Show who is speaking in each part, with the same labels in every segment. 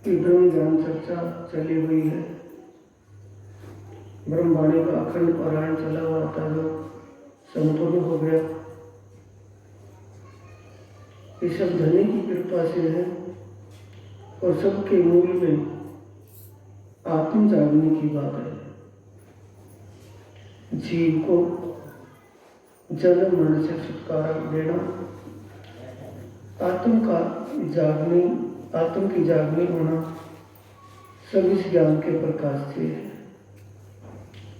Speaker 1: की ब्रह्म ज्ञान चर्चा चली हुई है। ब्रह्मवाणी का अखंड पारायण चला हुआ था जो संपूर्ण हो गया। ये सब धनी की कृपा से है और सबके मूल में आत्म जागने की बात है। जीव को जन्म मरण से छुटकारा देना, आत्म की जागनी होना सब इस ज्ञान के प्रकाश से है,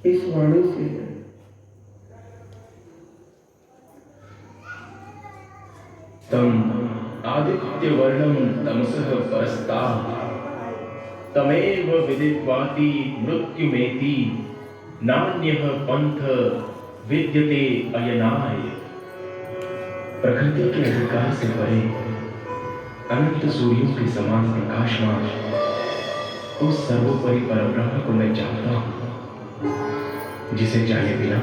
Speaker 1: इस वाणी से है।
Speaker 2: तम आदित्य वर्णम तमसः परस्तात् तमेव विदित्वाति मृत्युमेति नान्यः पंथ विद्यते अयनाय। प्रकृति के अधिकार से परे अनंत सूर्यों के समान प्रकाशमान उस सर्वोपरि परब्रह्म को मैं जानता हूं, जिसे जाने बिना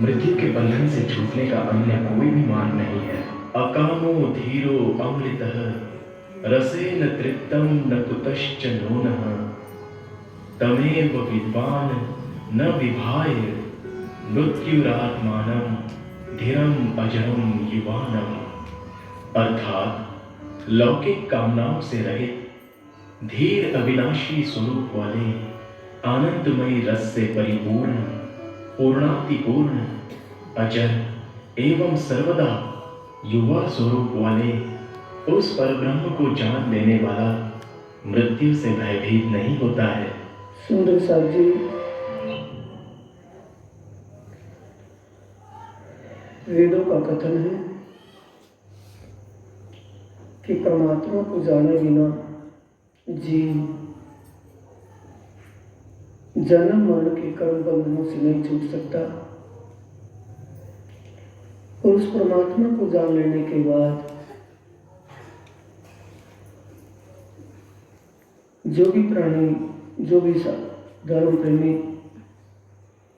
Speaker 2: मृत्यु के बंधन से छूटने का अन्य कोई भी मार्ग नहीं है। अकामो धीरो अमृतः रसेन तृप्तं न कुतश्च नूनः तमेव विद्वान् न विभाय मृत्युरात्मानं धीरम अजरम युवानम। अर्थात लौकिक कामनाओं से रहित धीर अविनाशी स्वरूप वाले आनंदमयी रस से परिपूर्ण पूर्णातिपूर्ण अजर एवं सर्वदा युवा स्वरूप वाले उस परब्रह्म को जान लेने वाला मृत्यु से भयभीत नहीं होता है।
Speaker 1: सुंदर साहब जी, वेदों का कथन है कि परमात्मा को जाने बिना जीव जन्म मरण के कर्म बंधनों से नहीं छूट सकता और उस परमात्मा को जान लेने के बाद जो भी प्राणी, जो भी धर्म प्रेमी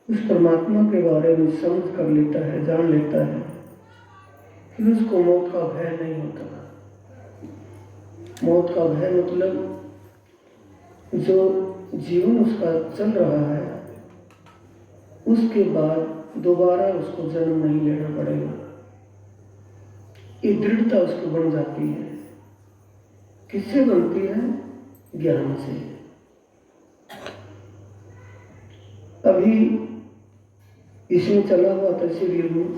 Speaker 1: उस परमात्मा के बारे में समझ कर लेता है, जान लेता है, फिर उसको मौत का भय नहीं होता। मौत का भय मतलब जो जीवन उसका चल रहा है उसके बाद दोबारा उसको जन्म नहीं लेना पड़ेगा, ये दृढ़ता उसको बन जाती है। किससे बनती है? ज्ञान से। अभी इसमें चला हुआ तस्वीर में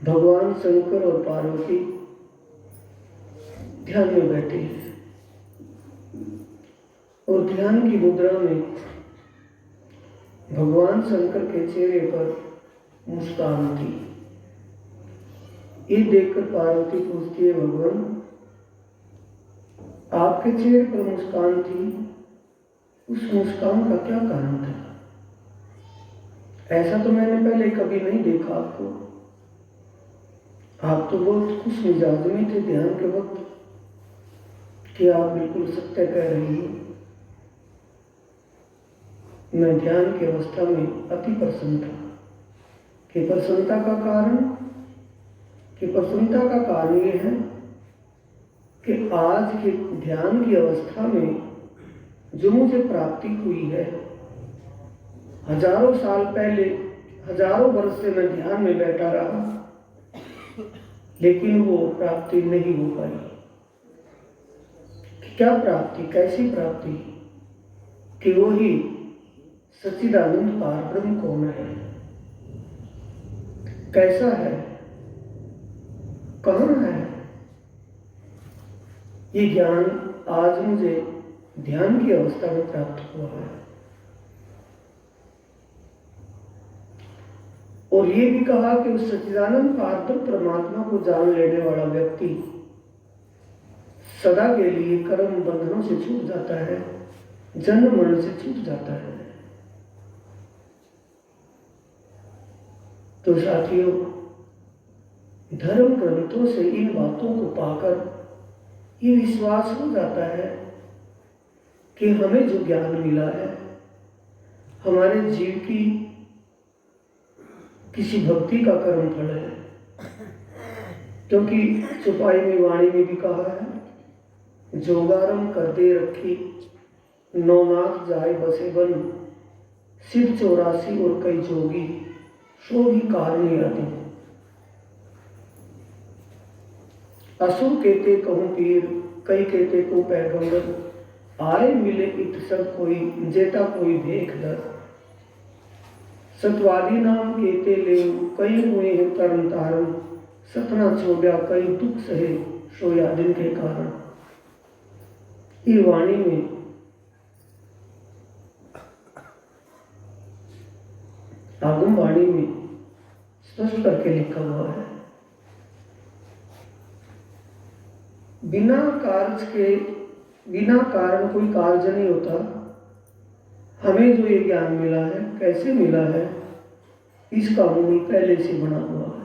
Speaker 1: भगवान शंकर और पार्वती ध्यान में बैठे हैं और ध्यान की मुद्रा में भगवान शंकर के चेहरे पर मुस्कान थी। ये देखकर पार्वती पूछती है, भगवान आपके चेहरे पर मुस्कान थी, उस मुस्कान का क्या कारण था? ऐसा तो मैंने पहले कभी नहीं देखा आपको। आप तो बहुत खुश मिजाज में थे ध्यान के वक्त कि आप बिल्कुल सत्य कह रही हो। मैं ध्यान की अवस्था में अति प्रसन्न था। कि प्रसन्नता का कारण ये है कि आज के ध्यान की अवस्था में जो मुझे प्राप्ति हुई है, हजारों साल पहले, हजारों वर्ष से मैं ध्यान में बैठा रहा, लेकिन वो प्राप्ति नहीं हो पाई। क्या प्राप्ति? कैसी प्राप्ति? कि वो ही सच्चिदानंद पार ब्रह्म कौन है, कैसा है, कहाँ है। ये ज्ञान आज मुझे ध्यान की अवस्था में प्राप्त हुआ है। और ये भी कहा कि उस सच्चिदानंद पार परमात्मा को जान लेने वाला व्यक्ति सदा के लिए कर्म बंधनों से छूट जाता है, जन्म मरण से छूट जाता है। तो साथियों, धर्म ग्रंथों से इन बातों को पाकर ये विश्वास हो जाता है कि हमें जो ज्ञान मिला है हमारे जीव की किसी भक्ति का कर्म फल है। क्योंकि चौपाई में वाणी में भी कहा है जोगारम कर दे रखी, नौनाथ जाए बसे बन, शिव 84 और कई जोगी, सो भी कारणी आदि। असुर कहते कहूँ पीर, कई कहते को पैगंबर, आए मिले इत सब कोई, जेता कोई देख दर। सतवादी नाम कहते ले, कई हुए हैं तरन तारण, सतना छोड़ा कई दुख सहे, सोया दिन के कारण। ये वाणी में आगम वाणी में स्पष्ट करके लिखा हुआ है, बिना कार्य के, बिना कारण कोई कार्य नहीं होता। हमें जो ये ज्ञान मिला है, कैसे मिला है, इसका मूल पहले से बना हुआ है।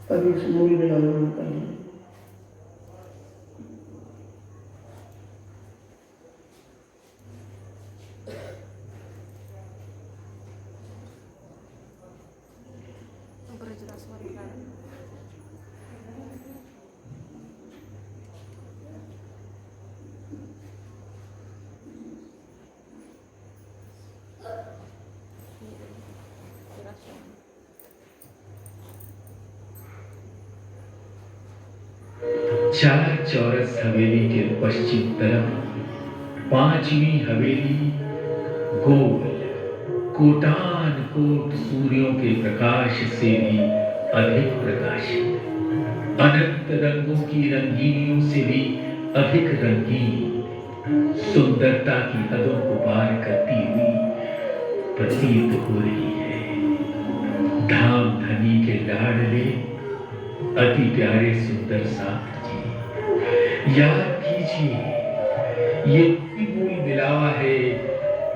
Speaker 1: कभी उस मूल मिलान का नहीं।
Speaker 2: चार चौरस हवेली के पश्चिम तरफ पांचवी हवेली गोल कोटान कोट सूर्यों के प्रकाश से भी अधिक प्रकाशित, अनंत रंगों की रंगीनियों से भी अधिक रंगीन, सुंदरता की हदों को पार करती हुई प्रतीत हो रही है। धाम धनी के लाडले अति प्यारे सुंदर साथ जी, याद कीजिए ये मूल मिलावा है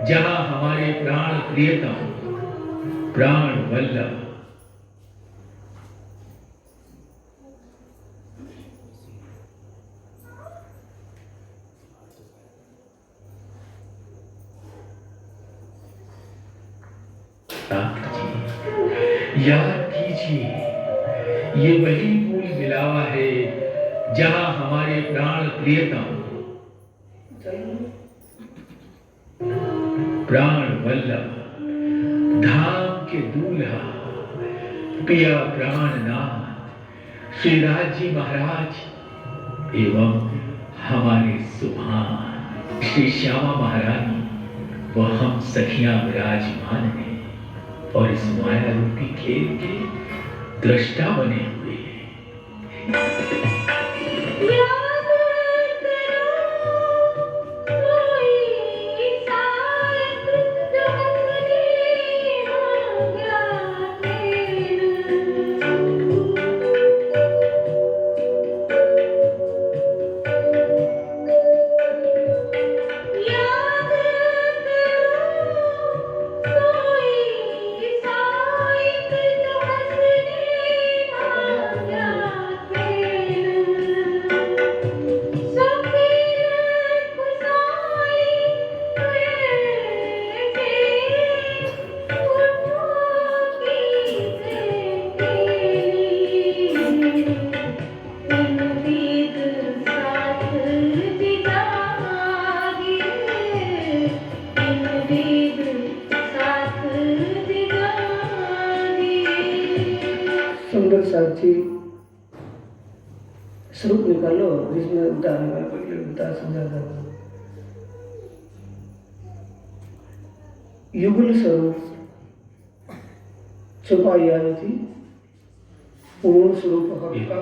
Speaker 2: जहां हमारे प्राण प्रियतम, प्राण वल्लभ याद कीजिए ये वही मूल मिलावा है जहां हमारे प्राण प्रियतम, प्राण वल्लभ, धाम के दूल्हा, पिया प्राणनाथ श्री राज महाराज एवं हमारे सुभान श्री श्यामा महारानी व हम सखियां विराजमान हैं और इस माया रूपी खेल के दृष्टा बने हुए हैं।
Speaker 1: सुंदर साक्षी स्वरूप निकालो जिसमें उदार समझा था। युगल स्वरूप छुपाई आई थी, पूर्ण स्वरूप हक का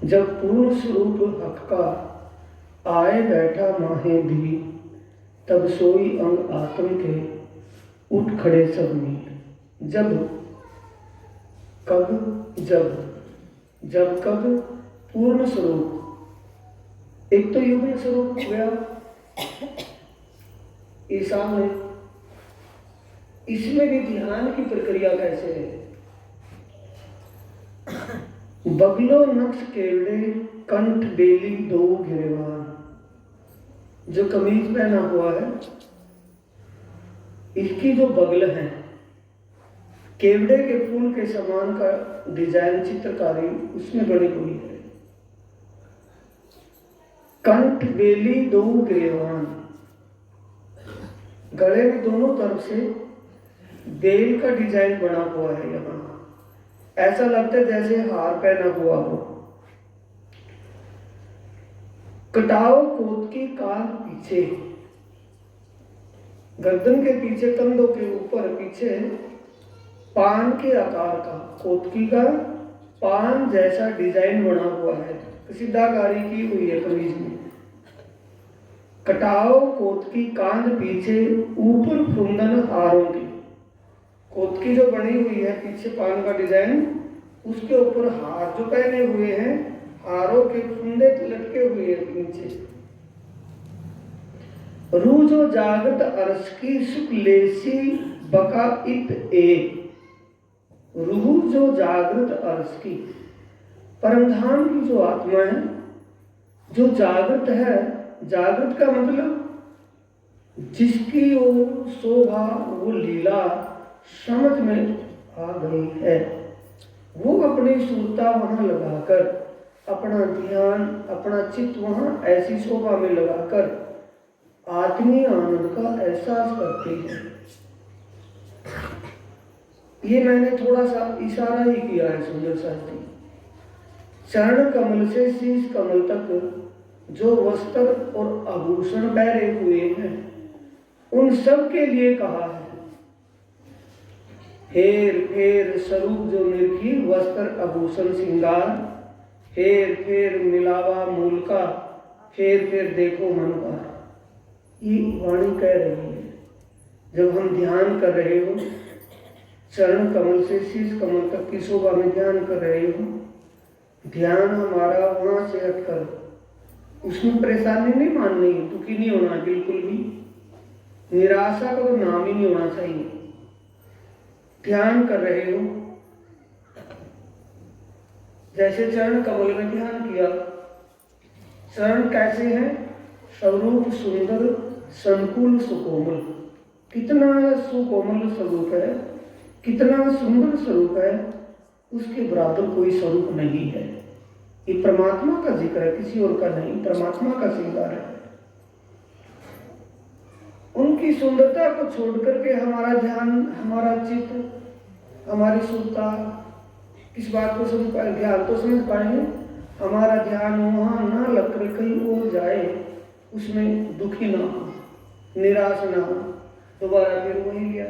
Speaker 1: जब पूर्ण स्वरूप हक का आए बैठा माहे भी, तब सोई अंग आत्म के उठ खड़े सब मीर। जब कब जब कब पूर्ण स्वरूप, एक तो युगल स्वरूप हो गया ईसा में, इसमें भी ध्यान की प्रक्रिया कैसे है। बगलो नक्श केवड़े कंठ बेली दो गिरेवान, जो कमीज पहना हुआ है इसकी जो बगल है केवड़े के फूल के समान का डिजाइन चित्रकारी उसमें बनी हुई है। कंठ बेली दो गिरेवान, गले में दोनों तरफ से बेल का डिजाइन बना हुआ है। यहाँ ऐसा लगता है जैसे हार पहना हुआ हो। कटाओ कोत की कान पीछे, गर्दन के पीछे कंधों के ऊपर पीछे पान के आकार का कोतकी का पान जैसा डिजाइन बना हुआ है, सीधाकारी की हुई है कमीज में। कटाओ कोतकी कांध पीछे ऊपर फुंदन हारों की, कोतकी जो बनी हुई है पीछे पान का डिजाइन, उसके ऊपर हार जो पहने हुए हैं, हारों के फुंदे लटके हुए हैं नीचे। रू जो जागृत अर्श की सुख लेसी बका इत ए, रूह जो जागृत अर्श की, परमधाम की जो आत्मा है जो जागृत है, जागृत का मतलब जिसकी वो शोभा वो लीला समझ में आ गई है, वो अपनी सुरता वहां लगाकर, अपना ध्यान अपना चित्त वहां ऐसी शोभा में लगाकर आत्मीय आनंद का एहसास करती है। ये मैंने थोड़ा सा इशारा ही किया है सुंदर शास्त्री। चरण कमल से शीश कमल तक जो वस्त्र और आभूषण पहने हुए हैं उन सब के लिए कहा है। हेर फेर स्वरूप जो निर्खी वस्त्र आभूषण श्रृंगार, हेर फेर मिलावा मूल का, फेर फेर देखो मन का। ये वाणी कह रही है जब हम ध्यान कर रहे हो, चरण कमल से शीश कमल तक की शोभा में ध्यान कर रहे हो, ध्यान हमारा वहां से हटकर उसमें परेशानी नहीं माननी, दुखी नहीं होना, बिल्कुल भी निराशा का तो नाम ही नहीं होना चाहिए। ध्यान कर रहे हो जैसे चरण कमल में ध्यान किया, चरण कैसे हैं? स्वरूप सुंदर संकुल सुकोमल, कितना सुकोमल स्वरूप है, कितना सुंदर स्वरूप है, उसके बराबर कोई स्वरूप नहीं है। ये परमात्मा का जिक्र है, किसी और का नहीं, परमात्मा का श्रृंगार है। उनकी सुंदरता को छोड़ करके हमारा ध्यान, हमारा चित्त, हमारी सुरता किस बात को समझ पाए? ध्यान तो समझ पाएंगे, हमारा ध्यान वहां ना लग कर कहीं और जाए, उसमें दुखी ना हो, निराश ना हो, दोबारा फिर वही लिया,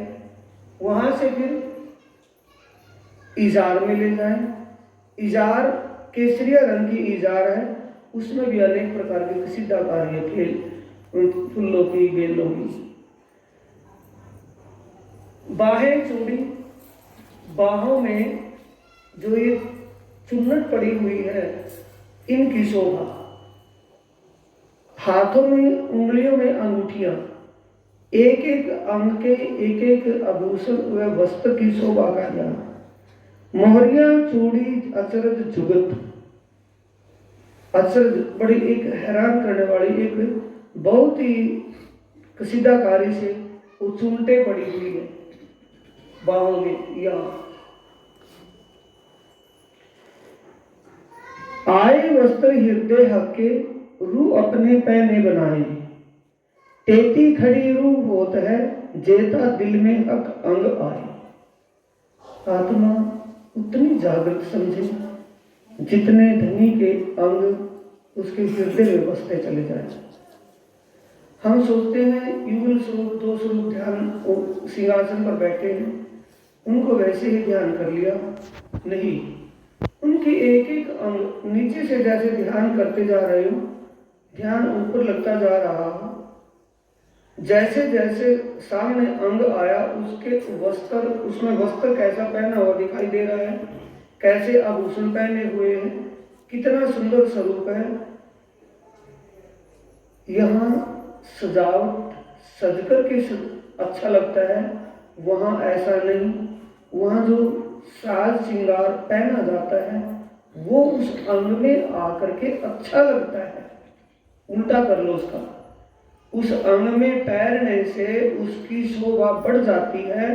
Speaker 1: वहां से फिर इजार में ले जाए। इजार केसरिया रंग की इजार है, उसमें भी अनेक प्रकार के सिद्धाकार है, फूलों की, बेलों की। बाहें चूड़ी, बाहों में जो ये चुन्नट पड़ी हुई है इनकी शोभा, हाथों में उंगलियों में अंगूठियां, एक एक अंग के एक एक आभूषण व वस्त्र की शोभा का ज्ञान, मोहरिया चूड़ी अचरज जुगत, अचरज बड़ी एक हैरान करने वाली, एक बहुत ही कसीदाकारी से वो चुनटे पड़ी हुई है बाहों में। या आए वस्त्र हृदय हक्के रू अपने पहने बनाए, टेती खड़ी रू होत है जेता दिल में हक अंग आए। आत्मा उतनी जागृत समझे जितने धनी के अंग उसके हृदय में बसते चले जाए। हम सोचते हैं युगल स्वरूप, दो स्वरूप ध्यान सिंहासन पर बैठे हैं, उनको वैसे ही ध्यान कर लिया, नहीं, उनके एक एक अंग नीचे से जैसे ध्यान करते जा रहे हो, ध्यान ऊपर लगता जा रहा हो, जैसे जैसे सामने अंग आया उसके वस्त्र, उसमें वस्त्र कैसा पहना हुआ दिखाई दे रहा है, कैसे आभूषण पहने हुए हैं, कितना सुंदर स्वरूप है। यहाँ सजावट सज करके अच्छा लगता है, वहाँ ऐसा नहीं। वहाँ जो साज श्रृंगार पहना जाता है वो उस अंग में आकर के अच्छा लगता है। उल्टा कर लो उसका, उस अंग में पैरने से उसकी शोभा बढ़ जाती है।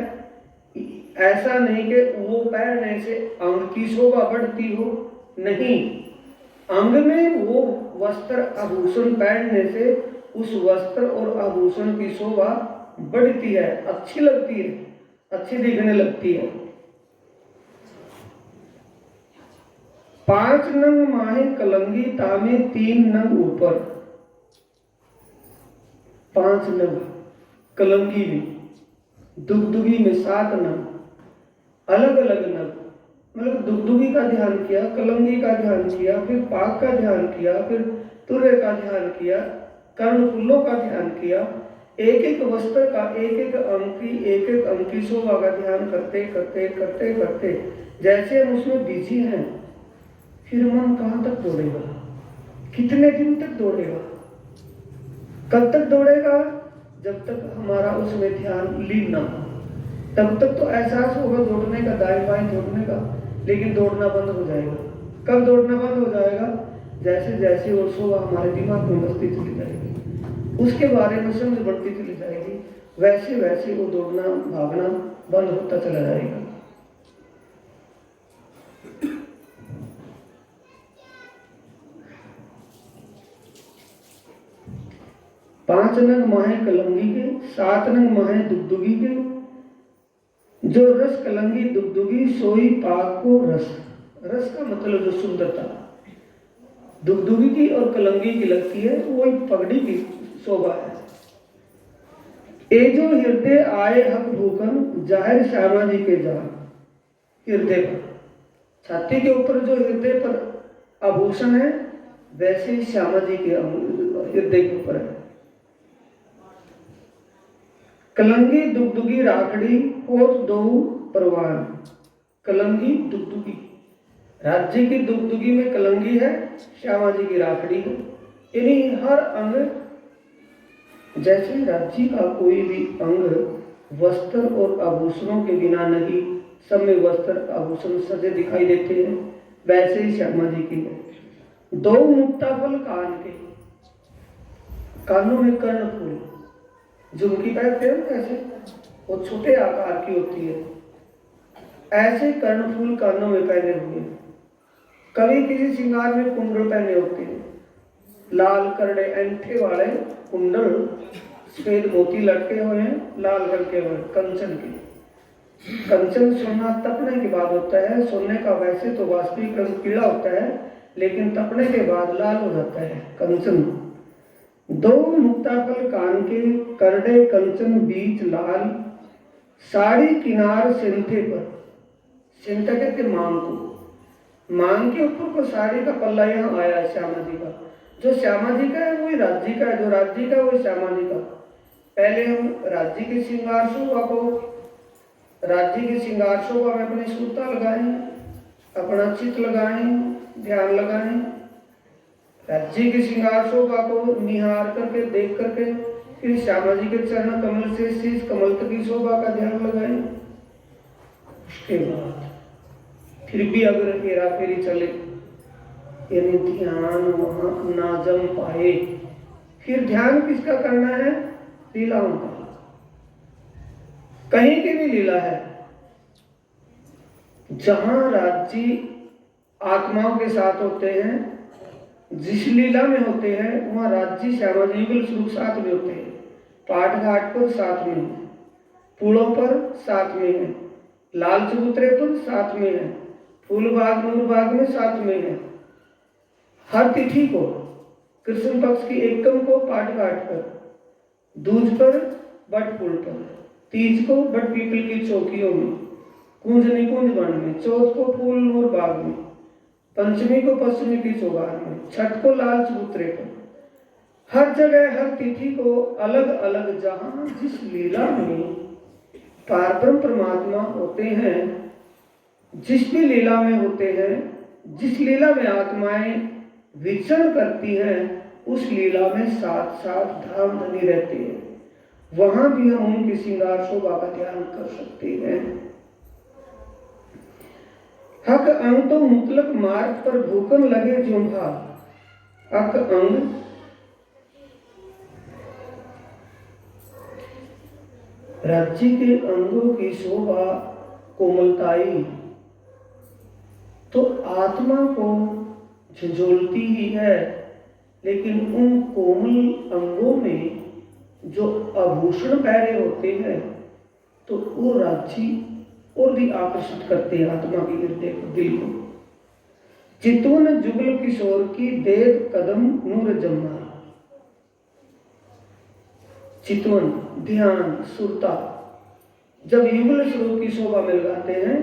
Speaker 1: ऐसा नहीं कि वो पैरने से अंग की शोभा बढ़ती हो, नहीं, अंग में वो वस्त्र आभूषण पहनने से उस वस्त्र और आभूषण की शोभा बढ़ती है, अच्छी लगती है, अच्छी दिखने लगती है। 5 नंग माहे कलंगी तामे 3 नंग ऊपर। 5 नंग कलंगी में, दुगदुगी में 7 नंग, अलग अलग नंग, मतलब दुगदुगी का ध्यान किया, कलंगी का ध्यान किया, फिर पाक का ध्यान किया, फिर तुर्य का ध्यान किया, कर्णफूलों का ध्यान किया। एक एक वस्त्र का, एक एक अंग की शोभा का ध्यान करते करते करते करते जैसे हम उसमें बिजी हैं, फिर मन कहाँ तक दौड़ेगा, कितने दिन तक दौड़ेगा, कब तक दौड़ेगा? जब तक हमारा उसमें ध्यान लीन ना हो, तब तक तो एहसास होगा दौड़ने का, दाएं बाएं दौड़ने का, लेकिन दौड़ना बंद हो जाएगा। कब दौड़ना बंद हो जाएगा? जैसे जैसे वो शोभा हमारे दिमाग में बसती चली जाएगी, उसके बारे में समझ बढ़ती चली जाएगी, वैसे वैसे वो दौड़ना भागना बंद होता चला जाएगा। पांच नंग माहे कलंगी के, 7 नंग माहे दुगदुगी के। जो रस कलंगी दुगदुगी सोई पाक को रस। रस का मतलब जो सुंदरता दुगदुगी की और कलंगी की लगती है, वही पगड़ी की शोभा है। ए जो हृदय आए हक भूखन जाहिर श्यामा जी के जा। हृदय पर, छाती के ऊपर जो हृदय पर आभूषण है, वैसे ही श्यामा जी के हृदय के ऊपर है। कलंगी दुगदुगी राखड़ी होत दो परवान। कलंगी दुगदुगी, राज्य की दुगदुगी में कलंगी है, श्यामा जी की राखड़ी है। यानी हर अंग, जैसे राज्य का कोई भी अंग वस्त्र और आभूषणों के बिना नहीं, सब में वस्त्र आभूषण सजे दिखाई देते हैं, वैसे ही श्यामा जी की है। 2 मुक्ताफल कान के, कानों में कर्णफूल, झुमकी पहनते हैं ऐसे, वो छोटे आकार की होती है, ऐसे कर्णफूल कानों में पहने हुए। कभी किसी श्रृंगार में कुंडल पहने होते हैं, लाल करड़े अंगूठे वाले कुंडल, सफेद मोती लटके हुए हैं, लाल रंग के हुए, कंचन के। कंचन सोना तपने के बाद होता है, सोने का वैसे तो वास्तविक रंग पीला होता है, लेकिन तपने के बाद लाल हो जाता है कंचन। 2 मुक्ताफल कान के, करड़े कंचन बीच लाल, साड़ी किनार सिंथे पर। सिंथा कहते मांग को, मांग के ऊपर को साड़ी का पल्ला यहाँ आया श्यामा जी का। जो श्यामा जी का है वही राज्य का है, जो राज्य का है वही श्यामा जी का। पहले हम राज्य के श्रृंगार शोभा को, राज्य के श्रृंगार शोभा में अपनी सूता लगाएं, अपना चित्त लगाएं, ध्यान लगाएं। राज्य की श्रृंगार शोभा को निहार करके, देख करके, फिर श्यामा जी के चरण कमल से शीश कमल तक की शोभा का ध्यान लगाएं। उसके बाद फिर भी अगर हेरा फेरी चले, यानी ध्यान वहां ना जम पाए, फिर ध्यान किसका करना है? लीलाओं का। कहीं की भी लीला है, जहां राज्य आत्माओं के साथ होते हैं, जिस लीला में होते हैं, वहां राज्य श्यामा जी युगल स्वरूप साथ में होते हैं। पाठ घाट पर साथ में है, पुलों पर साथ में है, लाल चबूतरे पर साथ में है, फूलबाग नूरबाग में साथ में है। हर तिथि को, कृष्ण पक्ष की एकम को पाठ घाट पर, दूज पर बट पुल पर, तीज को बट पीपल की चौकियों में, कुंज निकुंज वन में, चौथ को फूल नूर बाग में, पंचमी को पश्चिमी की चौगार में, छठ को लाल चबूतरे पर। हर जगह हर तिथि को अलग अलग, जहां जिस लीला में पारब्रह्म परमात्मा होते हैं, जिस भी लीला में होते हैं, जिस लीला में आत्माएं विचरण करती हैं, उस लीला में साथ साथ धाम धनी रहते हैं, वहां भी हम उनकी श्रृंगार शोभा का ध्यान कर सकते हैं। हक अंग तो मुतलक मार्ग पर भूकन लगे ज्यों भाग। हक अंग राज्य के अंगों की शोभा कोमलताई तो आत्मा को झंझोलती ही है, लेकिन उन कोमल अंगों में जो आभूषण पहरे होते हैं तो वो राज्य और भी आकर्षित करते हैं आत्मा के हृदय को, दिल को। चितवन जुगल किशोर की देद कदम नूर जम्मा। चितवन ध्यान सुरता जब युगल स्वरूप की शोभा मिल जाते हैं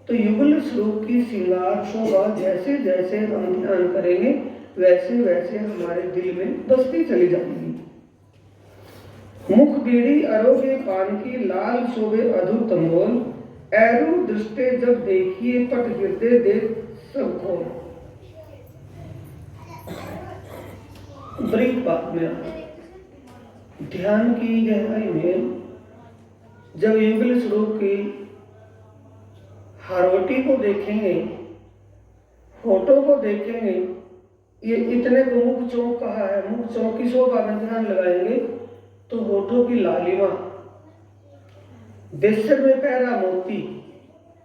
Speaker 1: तो युगल स्वरूप की श्रृंगार शोभा जैसे जैसे हम ध्यान करेंगे वैसे वैसे हमारे दिल में बसती चली जाएगी। मुख बीड़ी अरोगे पान की लाल शोभे अधूर तंगोल। ऐरू दृष्टे जब देखिए पट हृदय देख सब खोल। ब्रीफ बात में ध्यान की गहराई में जब युगल स्वरूप की हारोटी को देखेंगे, फोटो को देखेंगे, ये इतने को मुख चौक कहा है, मुख चौक की शोभा में ध्यान लगाएंगे तो होठों की लालिमा, देशर में पहरा मोती,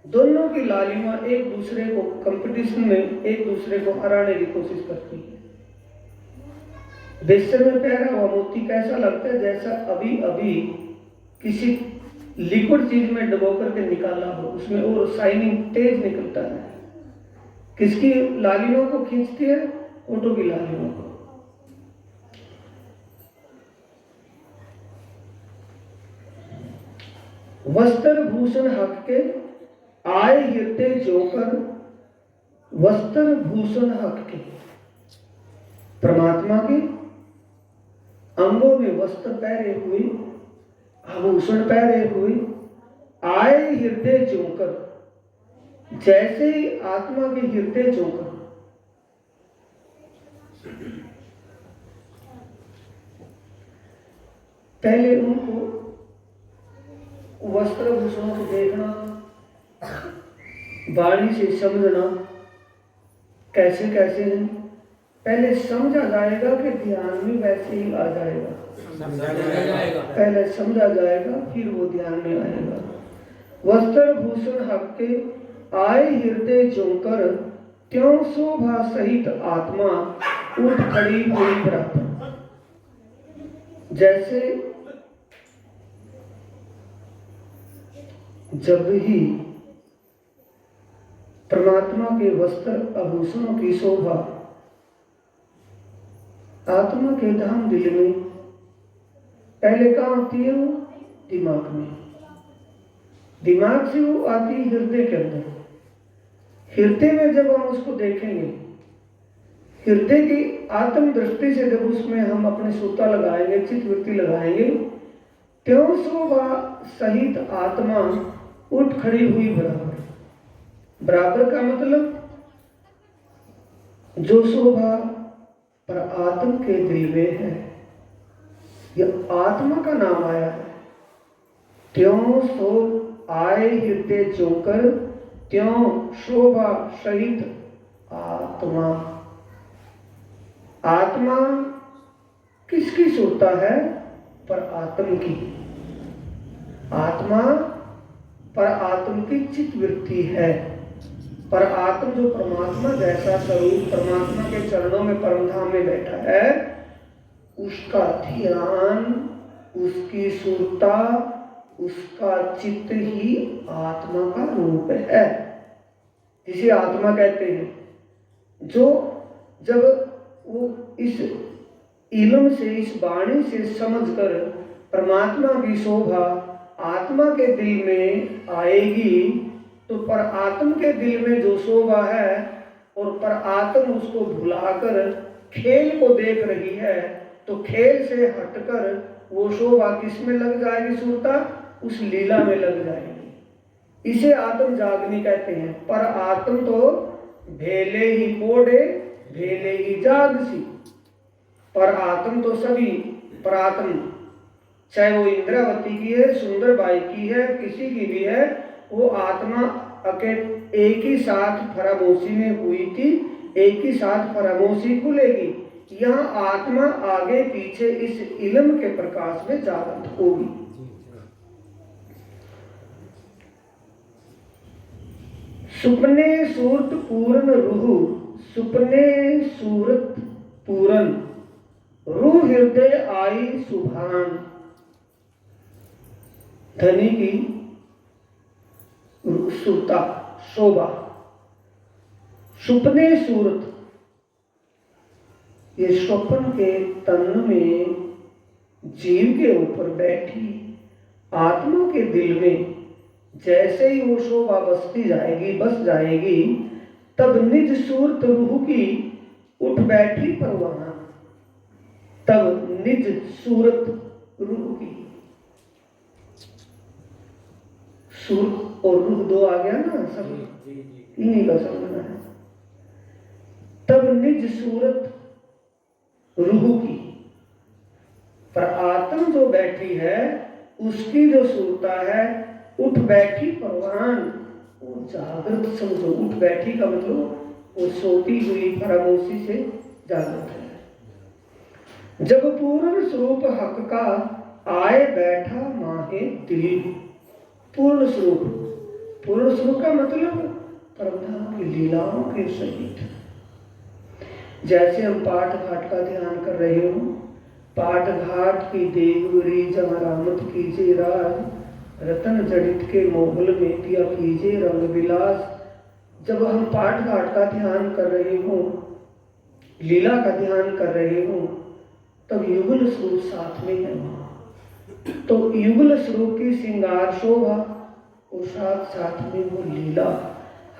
Speaker 1: दोनों की लालिमा एक दूसरे को कंपटीशन में एक दूसरे को हराने की कोशिश करती है। देशर में पहरा हुआ मोती कैसा लगता है? जैसा अभी अभी किसी लिक्विड चीज में डुबो करके निकाला हो, उसमें और शाइनिंग तेज निकलता है। किसकी लालिमा को खींचती है? होठों की लालिमा को। वस्त्र भूषण हक के आए हृदय जोकर। वस्त्र भूषण हक के परमात्मा के अंगों में वस्त्र पहरे हुए, आभूषण पहरे हुए, आए हृदय जोकर, जैसे आत्मा के हृदय जोकर। पहले उनको वस्त्र भूषणों को देखना, वाणी से समझना कैसे कैसे हैं, पहले समझा जाएगा कि ध्यान में वैसे ही आ जाएगा। पहले समझा जाएगा फिर वो ध्यान में आएगा। वस्त्र भूषण हक के आए हृदय जोकर। त्यों शोभा सहित आत्मा उठ खड़ी हुई बराबर। जैसे जब ही परमात्मा के वस्त्र आभूषणों की शोभा आत्मा के धाम दिल में पहले कहाँ आती है? वो दिमाग में, दिमाग से वो आती है हृदय के अंदर। हृदय में जब हम उसको देखेंगे, हृदय की आत्म दृष्टि से जब उसमें हम अपने सूता लगाएंगे, चित्त वृत्ति लगाएंगे, त्यों शोभा सहित आत्मा उठ खड़ी हुई बराबर। बराबर का मतलब जो शोभा पर आत्म के दिल में है, यह आत्मा का नाम आया है। त्यों सो आए हृदय जोकर। त्यों शोभा सहित आत्मा। आत्मा किसकी शोभा है? पर आत्म की। आत्मा पर आत्म की चित्त वृत्ति है। पर आत्म जो परमात्मा जैसा स्वरूप परमात्मा के चरणों में परमधाम में बैठा है, उसका ध्यान, उसकी सुरता, उसका चित्त ही आत्मा का रूप है, जिसे आत्मा कहते हैं। जो जब वो इस इल्म से, इस वाणी से समझकर परमात्मा की शोभा आत्मा के दिल में आएगी तो पर आत्म के दिल में जो शोभा है और पर आत्म उसको भुलाकर खेल को देख रही है, तो खेल से हटकर वो शोभा किस में लग जाएगी? सुरता उस लीला में लग जाएगी। इसे आत्म जागनी कहते हैं। पर आत्म तो भेले ही पोड़े भेले ही जागसी। पर आत्म तो सभी, पर आत्म चाहे वो इंद्रावती की है, सुंदर बाई की है, किसी की भी है, वो आत्मा एक ही साथ फरामोशी में हुई थी, एक ही साथ फरामोशी खुलेगी। यहाँ आत्मा आगे पीछे इस इल्म के प्रकाश में जागृत होगी। सुपने सूरत पूर्ण रूह, सुपने सूरत पूरन, रूह हृदय आई सुभान। धनी की सुरता शोभा, सुपने सूरत, ये स्वप्न के तन में जीव के ऊपर बैठी आत्मा के दिल में जैसे ही वो शोभा बसती जाएगी, बस जाएगी, तब निज सूरत रूह की उठ बैठी परवाना। तब निज सूरत रूह की, सूरत और रूह दो आ गया ना, सब इन्हीं का समझना है। तब निज सूरत रूह की, पर आत्म जो बैठी है उसकी जो सूरता है उठ बैठी परवान, वो जागृत समझो। उठ बैठी का मतलब वो सोती हुई फरामोशी से जागृत है। जब पूर्ण स्वरूप हक का आए बैठा माहे दिल, पूर्ण स्वरूप, पूर्ण स्वरूप का मतलब परमधाम की लीलाओं के सहित। जैसे हम पाठ घाट का ध्यान कर रहे हो, पाठ घाट की देवरी जहाँ रामत कीजिए राज, रतन जड़ित के मोगल में दिया कीजिए रंग विलास। जब हम पाठ घाट का ध्यान कर रहे हो, लीला का ध्यान कर रहे हो, तब युगल स्वरूप साथ में है वहां। तो युगल स्वरूप की श्रृंगार शोभा और साथ साथ में वो लीला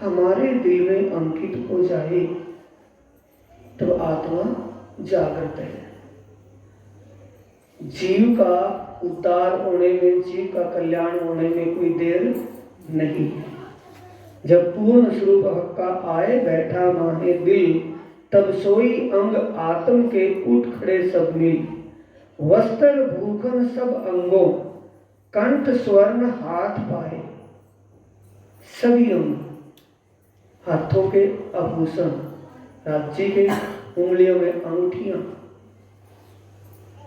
Speaker 1: हमारे दिल में अंकित हो जाए, तो आत्मा जागृत है। जीव का उद्धार होने में, जीव का कल्याण होने में कोई देर नहीं है। जब पूर्ण स्वरूप हक का आए बैठा माहे दिल, तब सोई अंग आत्म के उठ खड़े सब मिल। वस्त्र भूखन सब अंगों, कंठ स्वर्ण हाथ पाए। सभी अंग, हाथों के आभूषण, राज्य के उंगलियों में अंगूठियां,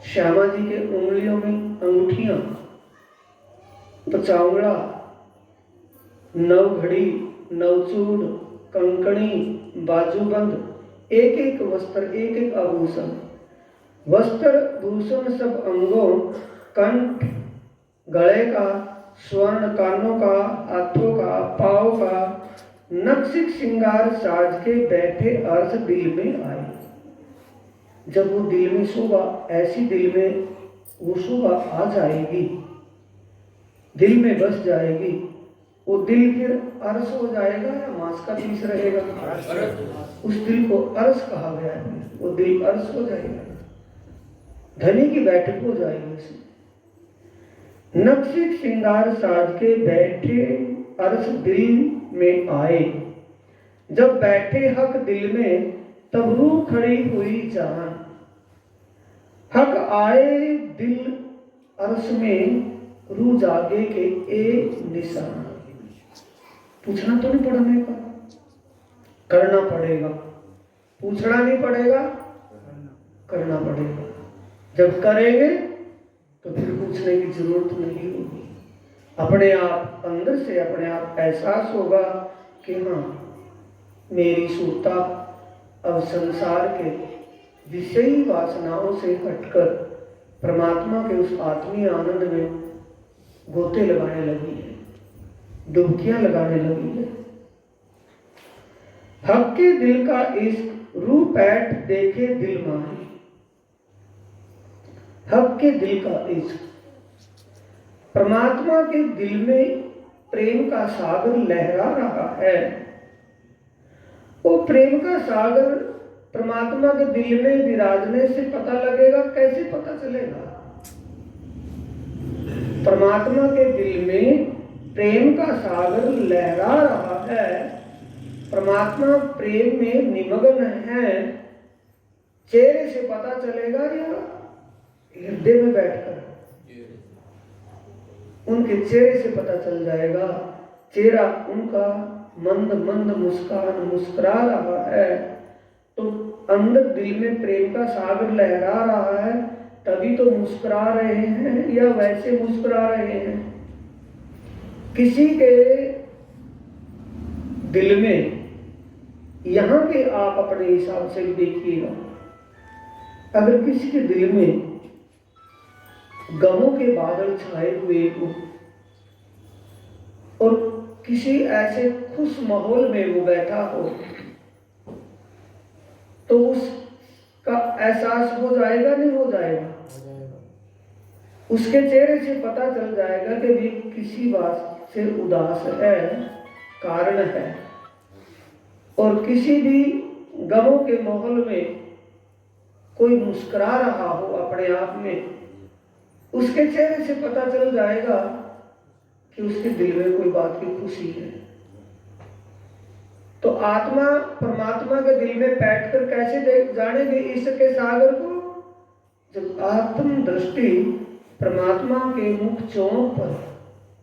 Speaker 1: श्यामा जी के उंगलियों में अंगूठियां, पचावड़ा, नवघड़ी, नवचूड़, कंकणी, बाजूबंद, एक एक वस्त्र, एक एक आभूषण। वस्त्र भूषण सब अंगों, कंठ गले का, स्वर्ण कानों का, हाथों का, पाँव का, नक्शिक श्रृंगार साज के बैठे अर्थ दिल में आए। जब वो दिल में शोभा, ऐसी दिल में वो शोभा आ जाएगी, दिल में बस जाएगी, वो दिल फिर अर्श हो जाएगा या मांस का पीस रहेगा? उस दिल को अर्श कहा गया है। वो दिल अर्श हो जाएगा, धनी की बैठक हो जाएगी उसमें। नक्शिक श्रृंगार साज के बैठे अर्श दिल में आए। जब बैठे हक दिल में, तब रूह खड़ी हुई जान। हक आए दिल अर्श में, रूह जागे के एक निशान। पूछना तो नहीं पड़ने का, करना पड़ेगा। पूछना नहीं पड़ेगा, करना पड़ेगा। जब करेंगे तो फिर पूछने की जरूरत नहीं होगी। अपने आप अंदर से अपने आप एहसास होगा कि हाँ, मेरी सूरता अब संसार के विषयी वासनाओं से हटकर परमात्मा के उस आत्मीय आनंद में गोते लगाने लगी है, डुबकियां लगाने लगी है। हक के दिल का इश्क रूह पैठ देखे दिल माही। हक के दिल का इश्क, परमात्मा के दिल में प्रेम का सागर लहरा रहा है। वो प्रेम का सागर परमात्मा के दिल में विराजने से पता लगेगा। कैसे पता चलेगा? परमात्मा के दिल में प्रेम का सागर लहरा रहा है, परमात्मा प्रेम में निमग्न है। चेहरे से पता चलेगा या हृदय में बैठकर? उनके चेहरे से पता चल जाएगा। चेहरा उनका मंद मंद मुस्कान मुस्कुरा रहा है, तो अंदर दिल में प्रेम का सागर लहरा रहा है, तभी तो मुस्कुरा रहे हैं या वैसे मुस्कुरा रहे हैं। किसी के दिल में, यहां के आप अपने हिसाब से भी देखिएगा, अगर किसी के दिल में गमों के बादल छाए हुए हो और किसी ऐसे खुश माहौल में वो बैठा हो, तो उसका एहसास हो जाएगा, नहीं हो जाएगा? उसके चेहरे से पता चल जाएगा कि भी किसी बात से उदास है, कारण है। और किसी भी गमों के माहौल में कोई मुस्कुरा रहा हो अपने आप में, उसके चेहरे से पता चल जाएगा कि उसके दिल में कोई बात की खुशी है। तो आत्मा परमात्मा के दिल में बैठकर कैसे देख जानेगी इसके सागर को? जब आत्म दृष्टि परमात्मा के मुख चौंक पर,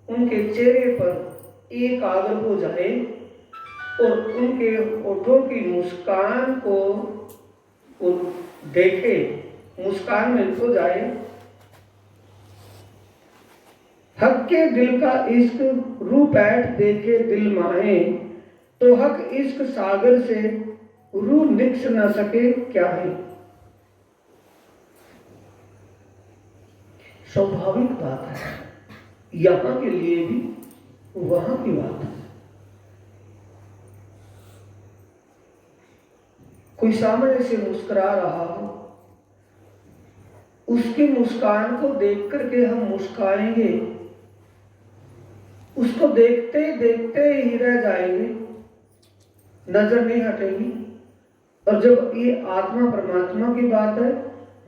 Speaker 1: उनके चेहरे पर एकाग्र हो जाए और उनके होठों की मुस्कान को देखे, मुस्कान में खो जाए। हक के दिल का इश्क रू बैठ देखे दिल माहे, तो हक इश्क सागर से रू निकस न सके क्या है। स्वाभाविक बात है, यहां के लिए भी वहां की बात है। कोई सामने से मुस्कुरा रहा हो, उसकी मुस्कान को देख करके हम मुस्काएंगे, उसको देखते देखते ही रह जाएंगे, नजर नहीं हटेगी। और जब ये आत्मा परमात्मा की बात है,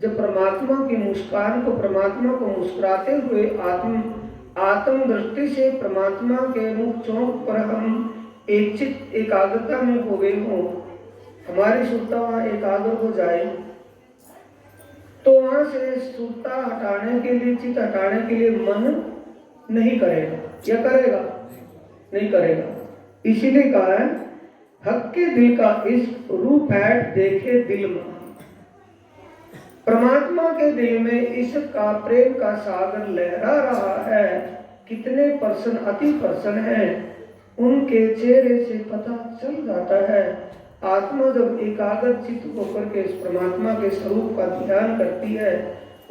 Speaker 1: जब परमात्मा की मुस्कान को, परमात्मा को मुस्कुराते हुए आत्म दृष्टि से परमात्मा के मुख चौंक पर हम एक चित्त एकाग्रता में हो गए हों, हमारी सुरता वहां एकाग्र हो जाए, तो वहां से सुरता हटाने के लिए, चित्त हटाने के लिए मन नहीं करेगा, या करेगा? नहीं करेगा। इसीलिए कहा है हक के दिल का इश्क रूप बैठ देखे दिल में। परमात्मा के दिल में इश्क का, प्रेम का सागर लहरा रहा है। कितने पर्सन, अति पर्सन हैं, उनके चेहरे से पता चल जाता है। आत्मा जब एकाग्र चित्त होकर के इस परमात्मा के स्वरूप का ध्यान करती है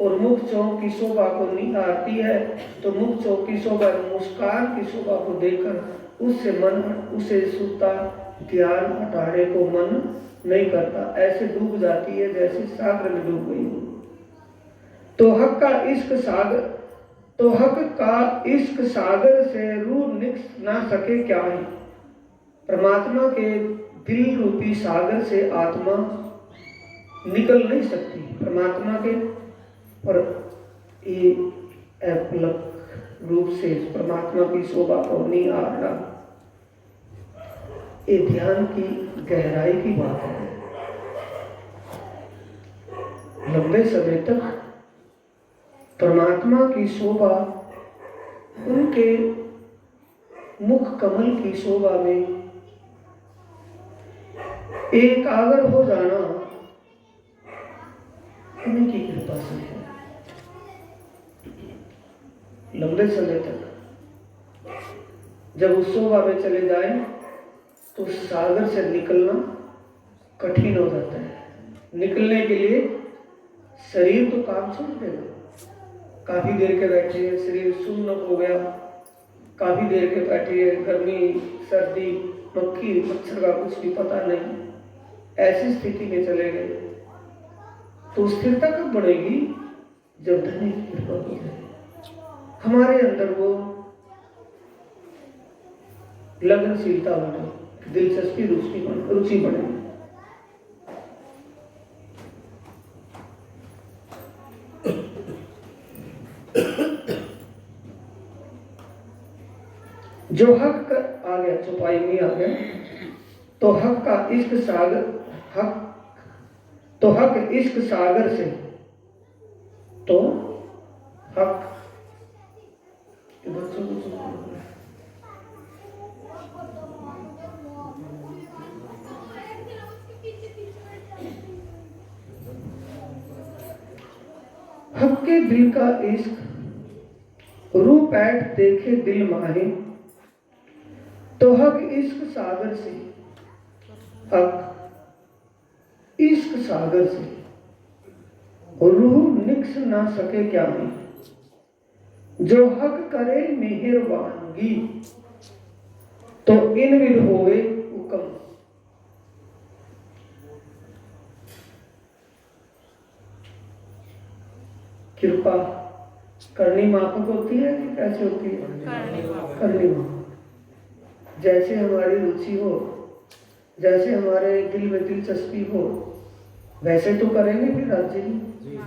Speaker 1: और मुख चौक की शोभा को निहारती है, तो मुख चौक की शोभा, मुस्कान की शोभा को देखकर उससे मन, उसे सुनता, ध्यान हटाने को मन नहीं करता, ऐसे डूब जाती है जैसे सागर में डूब गई हो। तो हक का इश्क सागर, तो हक का इश्क सागर से रूह निकस ना सके क्या है। परमात्मा के दिल रूपी सागर से आत्मा निकल नहीं सकती परमात्मा के, पर ये अपलक रूप से परमात्मा की शोभा को नहीं आ रहा। ये ध्यान की गहराई की बात है। लंबे समय तक परमात्मा की शोभा उनके मुख कमल की शोभा में एकाग्र हो जाना उनकी कृपा से है। लंबे समय तक जब उस शोभा में चले जाए तो सागर से निकलना कठिन हो जाता है। निकलने के लिए शरीर तो काम छोड़ देगा, काफी देर के बैठे हैं, शरीर सुन्न हो गया, काफी देर के बैठे हैं, गर्मी सर्दी मक्खी मच्छर का कुछ भी पता नहीं, ऐसी स्थिति में चले गए, तो स्थिरता कब बढ़ेगी? जब धनी की कृपा हो जाए, हमारे अंदर वो लगनशीलता बने, दिलचस्पी रुचि बने। जो हक आ गया, चौपाई में आ गया, तो हक का इश्क सागर, हक तो हक इश्क सागर से, तो हक बच्चों को हक के दिल का इश्क रूप ऐठ देखे दिल माहे, तो हक इश्क सागर से, हक इश्क सागर से रूह निकस ना सके क्या में, जो हक करे मेहरबानगी, तो इन विध होवे हुक्म। कृपा करनी माफक होती है कि कैसे होती है? करनी माफक। जैसे हमारी रुचि हो, जैसे हमारे दिल में दिलचस्पी हो, वैसे तो करेंगे फिर राज्य जी,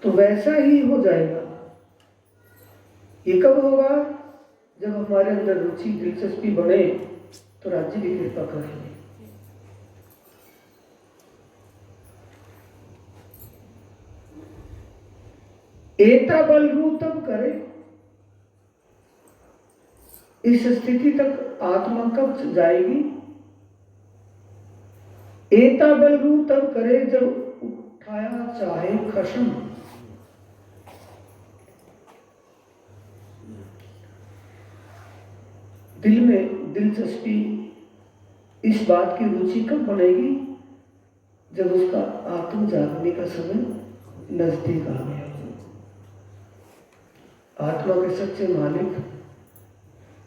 Speaker 1: तो वैसा ही हो जाएगा। ये कब होगा? जब हमारे अंदर रुचि दिलचस्पी बढ़े, तो राज्य भी कृपा करेंगे। एता बल रू तब करे, इस स्थिति तक आत्मा कब जाएगी? एता बल रू तब करे जब उठाया चाहे खशम। दिल में दिलचस्पी, इस बात की रुचि कब बनेगी? जब उसका आत्म जागने का समय नजदीक आ गया। आत्मा के सच्चे मालिक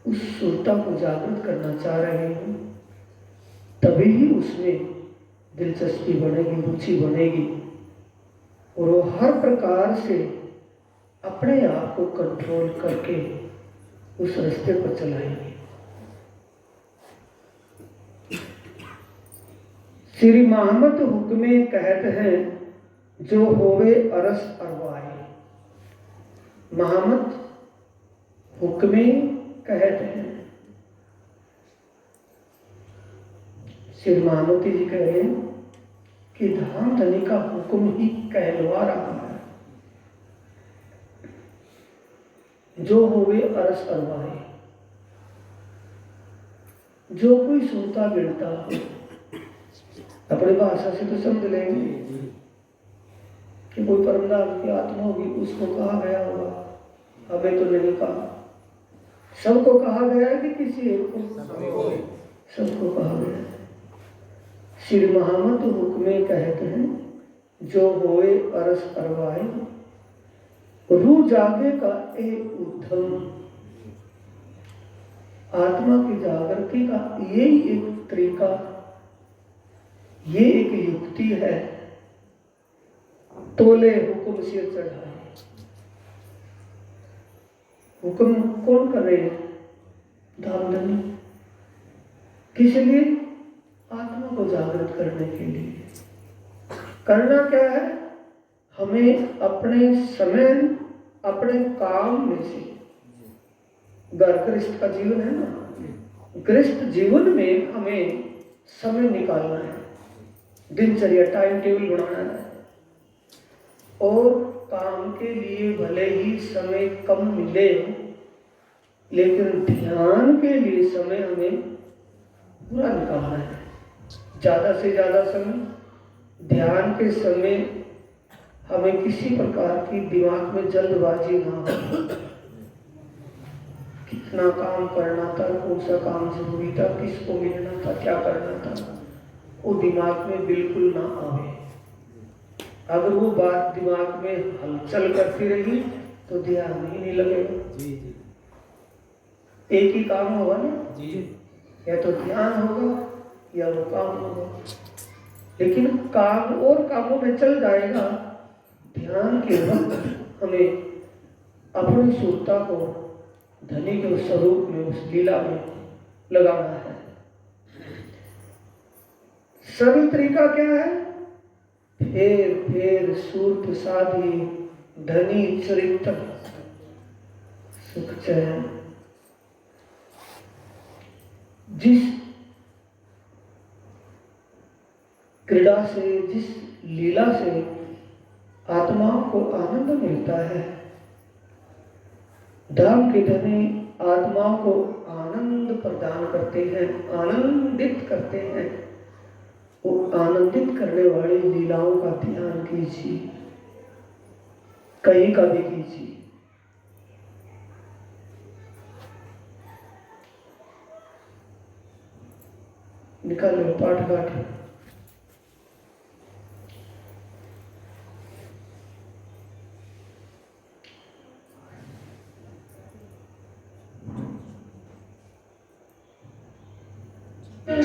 Speaker 1: उस सुरता को जागृत करना चाह रहे हैं, तभी ही उसमें दिलचस्पी बढ़ेगी, रुचि बढ़ेगी, और वो हर प्रकार से अपने आप को कंट्रोल करके उस रास्ते पर चलाएंगे। श्री मोहम्मद हुक्मे कहत हैं, जो होवे अरस अरवाए। मोहम्मद हुक्मे कहत हैं, श्री महामती जी कह रहे हैं कि धाम धनी का हुक्म ही कहलवा रहा है। जो होवे अरस अरवाए, जो कोई सुनता गिरता अपनी भाषा से तो समझ लेंगे कि कोई परमदास की आत्मा होगी, उसको कहा गया होगा, हमें तो नहीं कहा। सबको कहा गया है कि किसी एक को? सबको कहा गया है। श्री मोहम्मद हुक्मे कहते हैं, जो होए अरस अरवाए, रूह जागे का एक उद्यम। आत्मा की जागृति का यही एक तरीका, ये एक युक्ति है। तोले हुक्म सिर चढ़ाए। हुक्म कौन कर रहे हैं? धामधनी। किस लिए? आत्मा को जागृत करने के लिए। करना क्या है? हमें अपने समय, अपने काम में से, गृहस्थ का जीवन है ना, गृहस्थ जीवन में हमें समय निकालना है, दिनचर्या टाइम टेबल बनाना है, और काम के लिए भले ही समय कम मिले, लेकिन ध्यान के लिए समय हमें पूरा निकालना है। ज़्यादा से ज़्यादा समय ध्यान के समय हमें किसी प्रकार की दिमाग में जल्दबाजी ना हो। कितना काम करना था, कौन सा काम जरूरी था, किसको मिलना था, क्या करना था, वो दिमाग में बिल्कुल ना आवे। अगर वो बात दिमाग में हलचल करती रही तो ध्यान ही नहीं लगेगा। एक ही काम होगा ना, या तो ध्यान होगा या वो काम होगा। लेकिन काम और कामों में चल जाएगा, ध्यान के वक्त हमें अपनी सुरता को धनी के उस स्वरूप में, उस लीला में लगाना है। सरल तरीका क्या है? फेर फेर सूरत साधी, धनी चरित्र सुख चैन। जिस क्रीड़ा से, जिस लीला से आत्माओं को आनंद मिलता है, धाम के धनी आत्माओं को आनंद प्रदान करते हैं, आनंदित करते हैं। वो आनंदित करने वाली लीलाओं का ध्यान कीजिए। कहीं का भी कीजिए। निकालो पाठ घाट।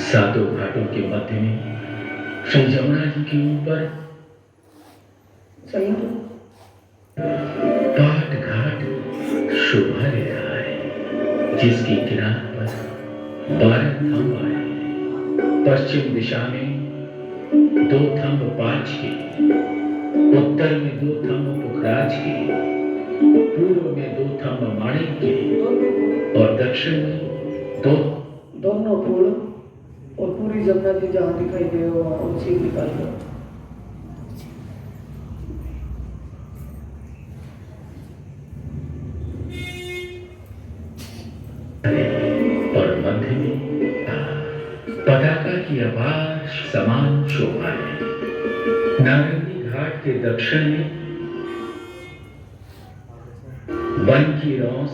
Speaker 2: सातों घाटों के मध्य में श्री जमुना जी के ऊपर
Speaker 1: चलो
Speaker 2: पाट घाट शोभा ले रहा है, जिसकी किनार पर 12 थंब आए हैं। पश्चिम दिशा में 2 थंब पांच के, उत्तर में 2 थंब पुखराज के, पूर्व में 2 थंब माणिक के और दक्षिण में 2
Speaker 1: दोनों फूल और पूरी जमुना जी जहाँ दिखाई दे वहाँ उसी निकाल लो।
Speaker 2: और मध्य में पताका की आवाज समान शोभा है। नारंगी घाट के दक्षिण में वन की रौस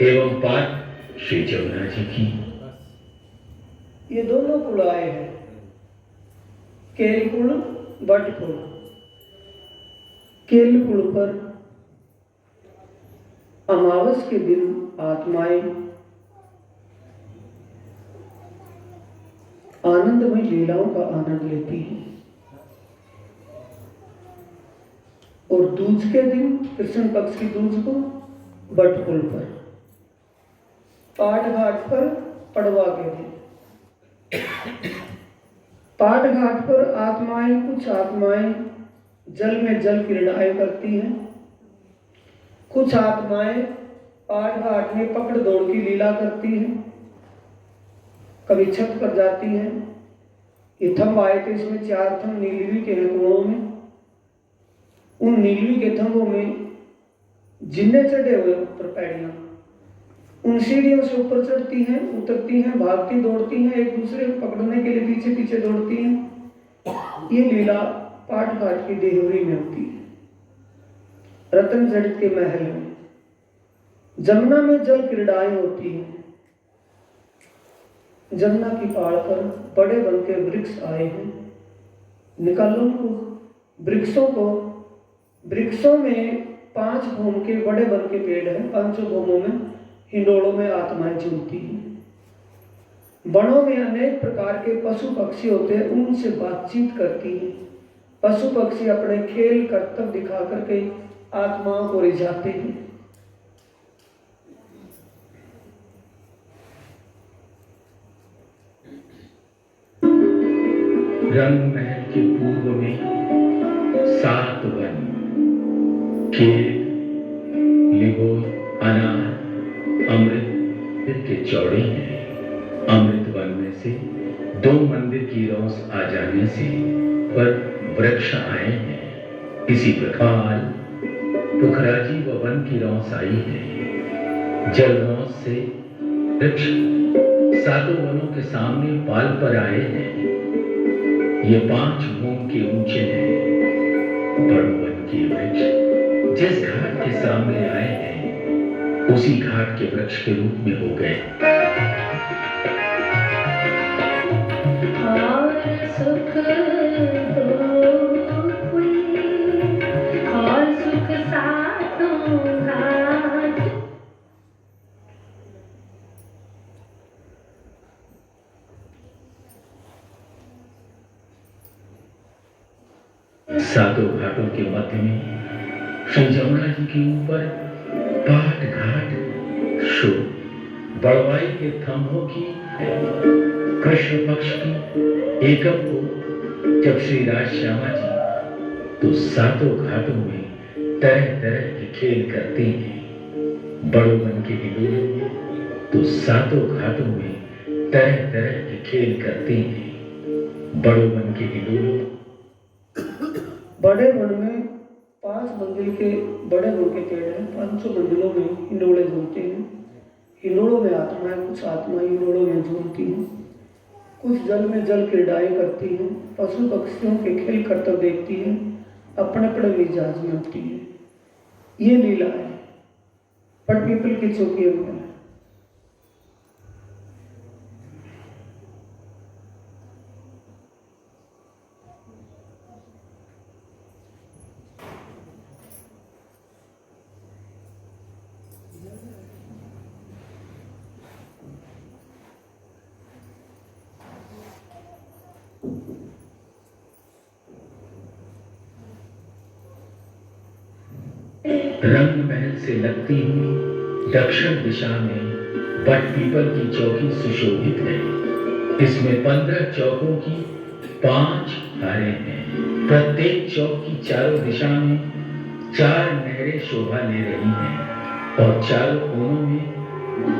Speaker 2: एवं पाठ श्री जमुना जी की।
Speaker 1: ये दोनों पुल आए हैं, केल पुल, बट पुल। केल पुल पर अमावस के दिन आत्माएं आनंदमय लीलाओं का आनंद लेती हैं और दूज के दिन, कृष्ण पक्ष की दूज को, बट पुल पर, पाठ घाट पर पड़वा के दिन। पाठ घाट पर आत्माएं, कुछ आत्माएं जल में जल क्रीड़ाएं करती हैं, कुछ आत्माएं पाठ घाट में पकड़ दौड़ की लीला करती हैं, कभी छत पर जाती हैं। ये थंब आए थे, इसमें 4 थंब नीलवी के हैं कोणों में। उन नीलवी के थंबों में जिन्ने चढ़े हुए ऊपर पैड़ियां, उन सीढ़ियों से ऊपर चढ़ती हैं, उतरती हैं, भागती दौड़ती हैं, एक दूसरे को पकड़ने के लिए पीछे पीछे दौड़ती हैं। ये लीला पाठ घाट की देहरी में होती है। रतन जड़ित के महल में जमुना में जल क्रीड़ाएं होती हैं। जमुना की पहाड़ पर बड़े वन के वृक्ष आए हैं। निकालो उनको वृक्षों को। वृक्षों में 5 भूम के बड़े वन के पेड़ हैं। 5 भूमों में हिंडोलों में आत्माएं झूलती हैं। वनों में अनेक प्रकार के पशु पक्षी होते हैं, उनसे बातचीत करती हैं। पशु पक्षी अपने खेल कर्तव्य दिखा करके आत्माओं को रिझाते हैं।
Speaker 2: रंग महल के पूर्व में 7 वन, खेत, लिगोर, अनार, अमृत के चौड़े हैं। अमृत वन में से 2 मंदिर की रौस आ जाने से पर वृक्ष आए हैं। इसी प्रकार पुखराजी व वन की रौस आई है। जल रौस से वृक्ष 7 वनों के सामने पाल पर आए हैं। ये 5 भूम के ऊंचे हैं। बड़ों वन के वृक्ष जिस घाट के सामने आए हैं, उसी घाट के वृक्ष के रूप में हो गए।
Speaker 3: और सुख तो कोई और सुख सातों घाट।
Speaker 2: सातों घाटों के मध्य में श्री जमुना जी के ऊपर पाट घाट शोभ बड़वाई के थंभों की कृष्ण पक्ष की एकम को जब श्री राज श्यामा जी तो सातों घाटों में तरह तरह के खेल करते हैं। बड़ों वन के हिंडोलों में तो सातों घाटों में तरह तरह के खेल करते हैं। बड़ों वन के हिंडोलों
Speaker 1: बड़े वन में 5 मंजिल के बड़े वन के पेड़ हैं। 500 मंजिलों में हिंडोले झूलते हैं। हिंडोलों में आत्माएं, कुछ आत्माएं हिंडोलों में झूलती हैं, कुछ जल में जल क्रीड़ाएं करती हैं, पशु पक्षियों के खेल करतब देखती हैं, अपने अपने मिजाज में होती है। ये लीला है बट पीपल की चौकियों में।
Speaker 2: रंग महल से लगती हुई दक्षिण दिशा में बट पीपल की चौकी सुशोभित है। इसमें 15 चौकों की 5 धारें हैं। प्रत्येक चौक की चारों दिशा में 4 नहरें शोभा ले रही हैं और चारों कोनों में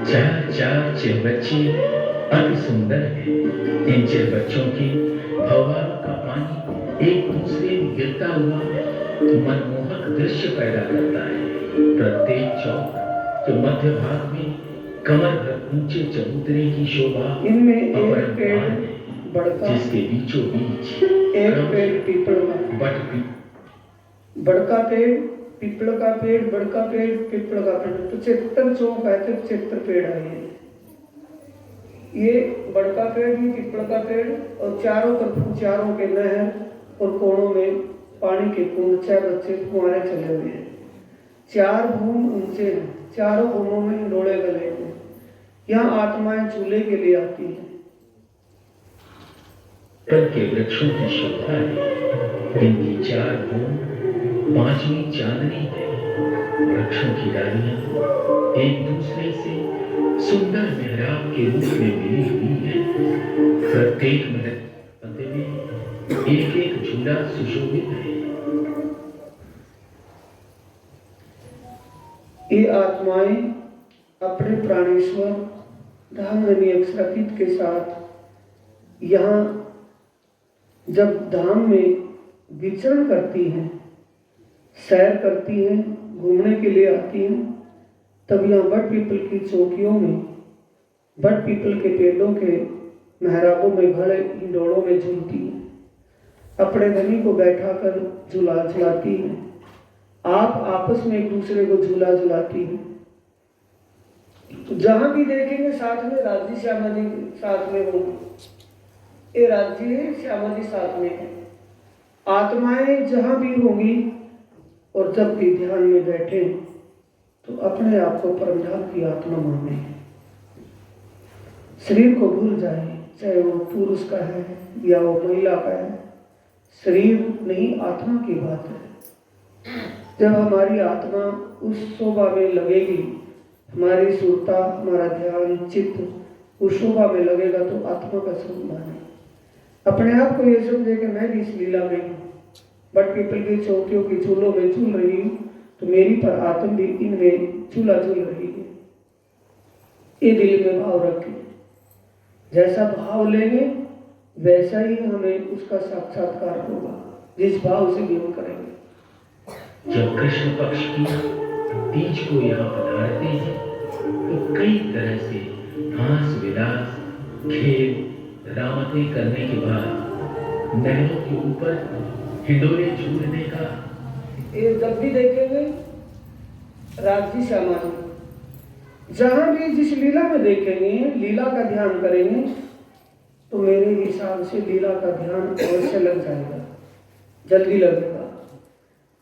Speaker 2: 4 चिरबच्चे अति सुंदर हैं। इन चिरबच्चों के फव्वारों का पानी एक दूसरे में गिरता हुआ मनमोहक दृश्य पैदा करता है। प्रत्येक चौक के मध्य भाग में कमर भर ऊंचे चबूतरे की शोभा
Speaker 1: इनमें एक पेड़ बड़का,
Speaker 2: जिसके बीचों बीच
Speaker 1: एक पेड़ पीपल का, बड़का पेड़ पीपल का पेड़, बड़का पेड़ पीपल का पेड़, तो 76 चौक है तो 76 पेड़ है। ये बड़का पेड़ भी पीपल का पेड़ और चारों तरफ चारों के नहर और कोनों में पानी के कुंड 6 बच्चे कुआरे चले हुए हैं। 4 भूम ऊंचे हैं, चारों भूमों में डोले गले हैं। यहाँ आत्माएं चूल्हे के लिए आती हैं।
Speaker 2: पीपल के वृक्षों की शोभा है। इनकी 4 भूम 5वीं चांदनी है। वृक्षों की डालियां एक दूसरे से सुंदर मेहराब के रूप में मिली हुई है। प्रत्येक मध्य में एक झूला सुशोभित है।
Speaker 1: ये आत्माएं अपने प्राणेश्वर धामधनी अक्षरातीत के साथ यहाँ जब धाम में विचरण करती हैं, सैर करती हैं, घूमने के लिए आती हैं, तब यहाँ बट पीपल की चौकियों में बट पीपल के पेड़ों के मेहराबों में घड़े हिंडोलों में झूलती हैं। अपने धनी को बैठाकर झूला झुलाती हैं। आप आपस में एक दूसरे को झूला झुलाती हैं। तो जहां भी देखेंगे साथ में राजी श्यामा जी साथ में होंगे। ये राजी है, श्यामा जी साथ में है। आत्माएं जहां भी होंगी और जब भी ध्यान में बैठे तो अपने आप को परमधाम की आत्मा माने, शरीर को भूल जाए, चाहे वो पुरुष का है या वो महिला का है। शरीर नहीं, आत्मा की बात है। जब हमारी आत्मा उस शोभा में लगेगी, हमारी सुरता, हमारा ध्यान, चित्त उस शोभा में लगेगा तो आत्मा का स्वरूप माने। अपने आप को ये समझे कि मैं भी इस लीला में हूँ, बट पीपल की चौकियों की चूल्हों में झूल रही हूँ, तो मेरी पर आत्मा भी इनमें झूला झूल रही है। ये दिल में भाव रखें। जैसा भाव लेंगे वैसा ही हमें उसका साक्षात्कार होगा, जिस भाव से भी हम करेंगे।
Speaker 2: जब कृष्ण पक्ष की तीज को यहाँ पधारते हैं तो कई तरह से हास विलास, खेल, रामतें करने के बाद नहरों के ऊपर हिंडोले झूलने का
Speaker 1: ये जब भी देखेंगे राजी श्यामा जी, जहां भी जिस लीला में देखेंगे, लीला का ध्यान करेंगे तो मेरे हिसाब से लीला का ध्यान अवश्य लग जाएगा, जल्दी लगेगा।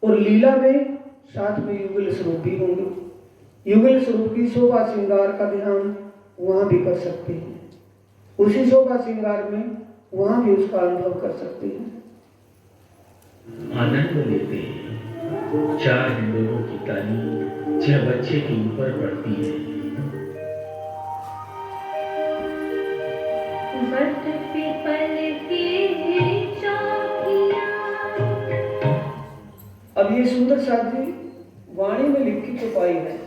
Speaker 1: और लीला में साथ में युगल स्वरूप भी होंगे। युगल स्वरूप की शोभा श्रृंगार का ध्यान वहां भी कर सकते हैं। उसी शोभा श्रृंगार में वहां भी उसका अनुभव कर सकते हैं।
Speaker 2: आनंद लेते हैं। 4 हिंडोलों की ताली 6 बच्चे के ऊपर पड़ती है।
Speaker 3: बट पीपल की चौकियां।
Speaker 1: अब ये सुंदर साथी वाणी में लिखी चौपाई है।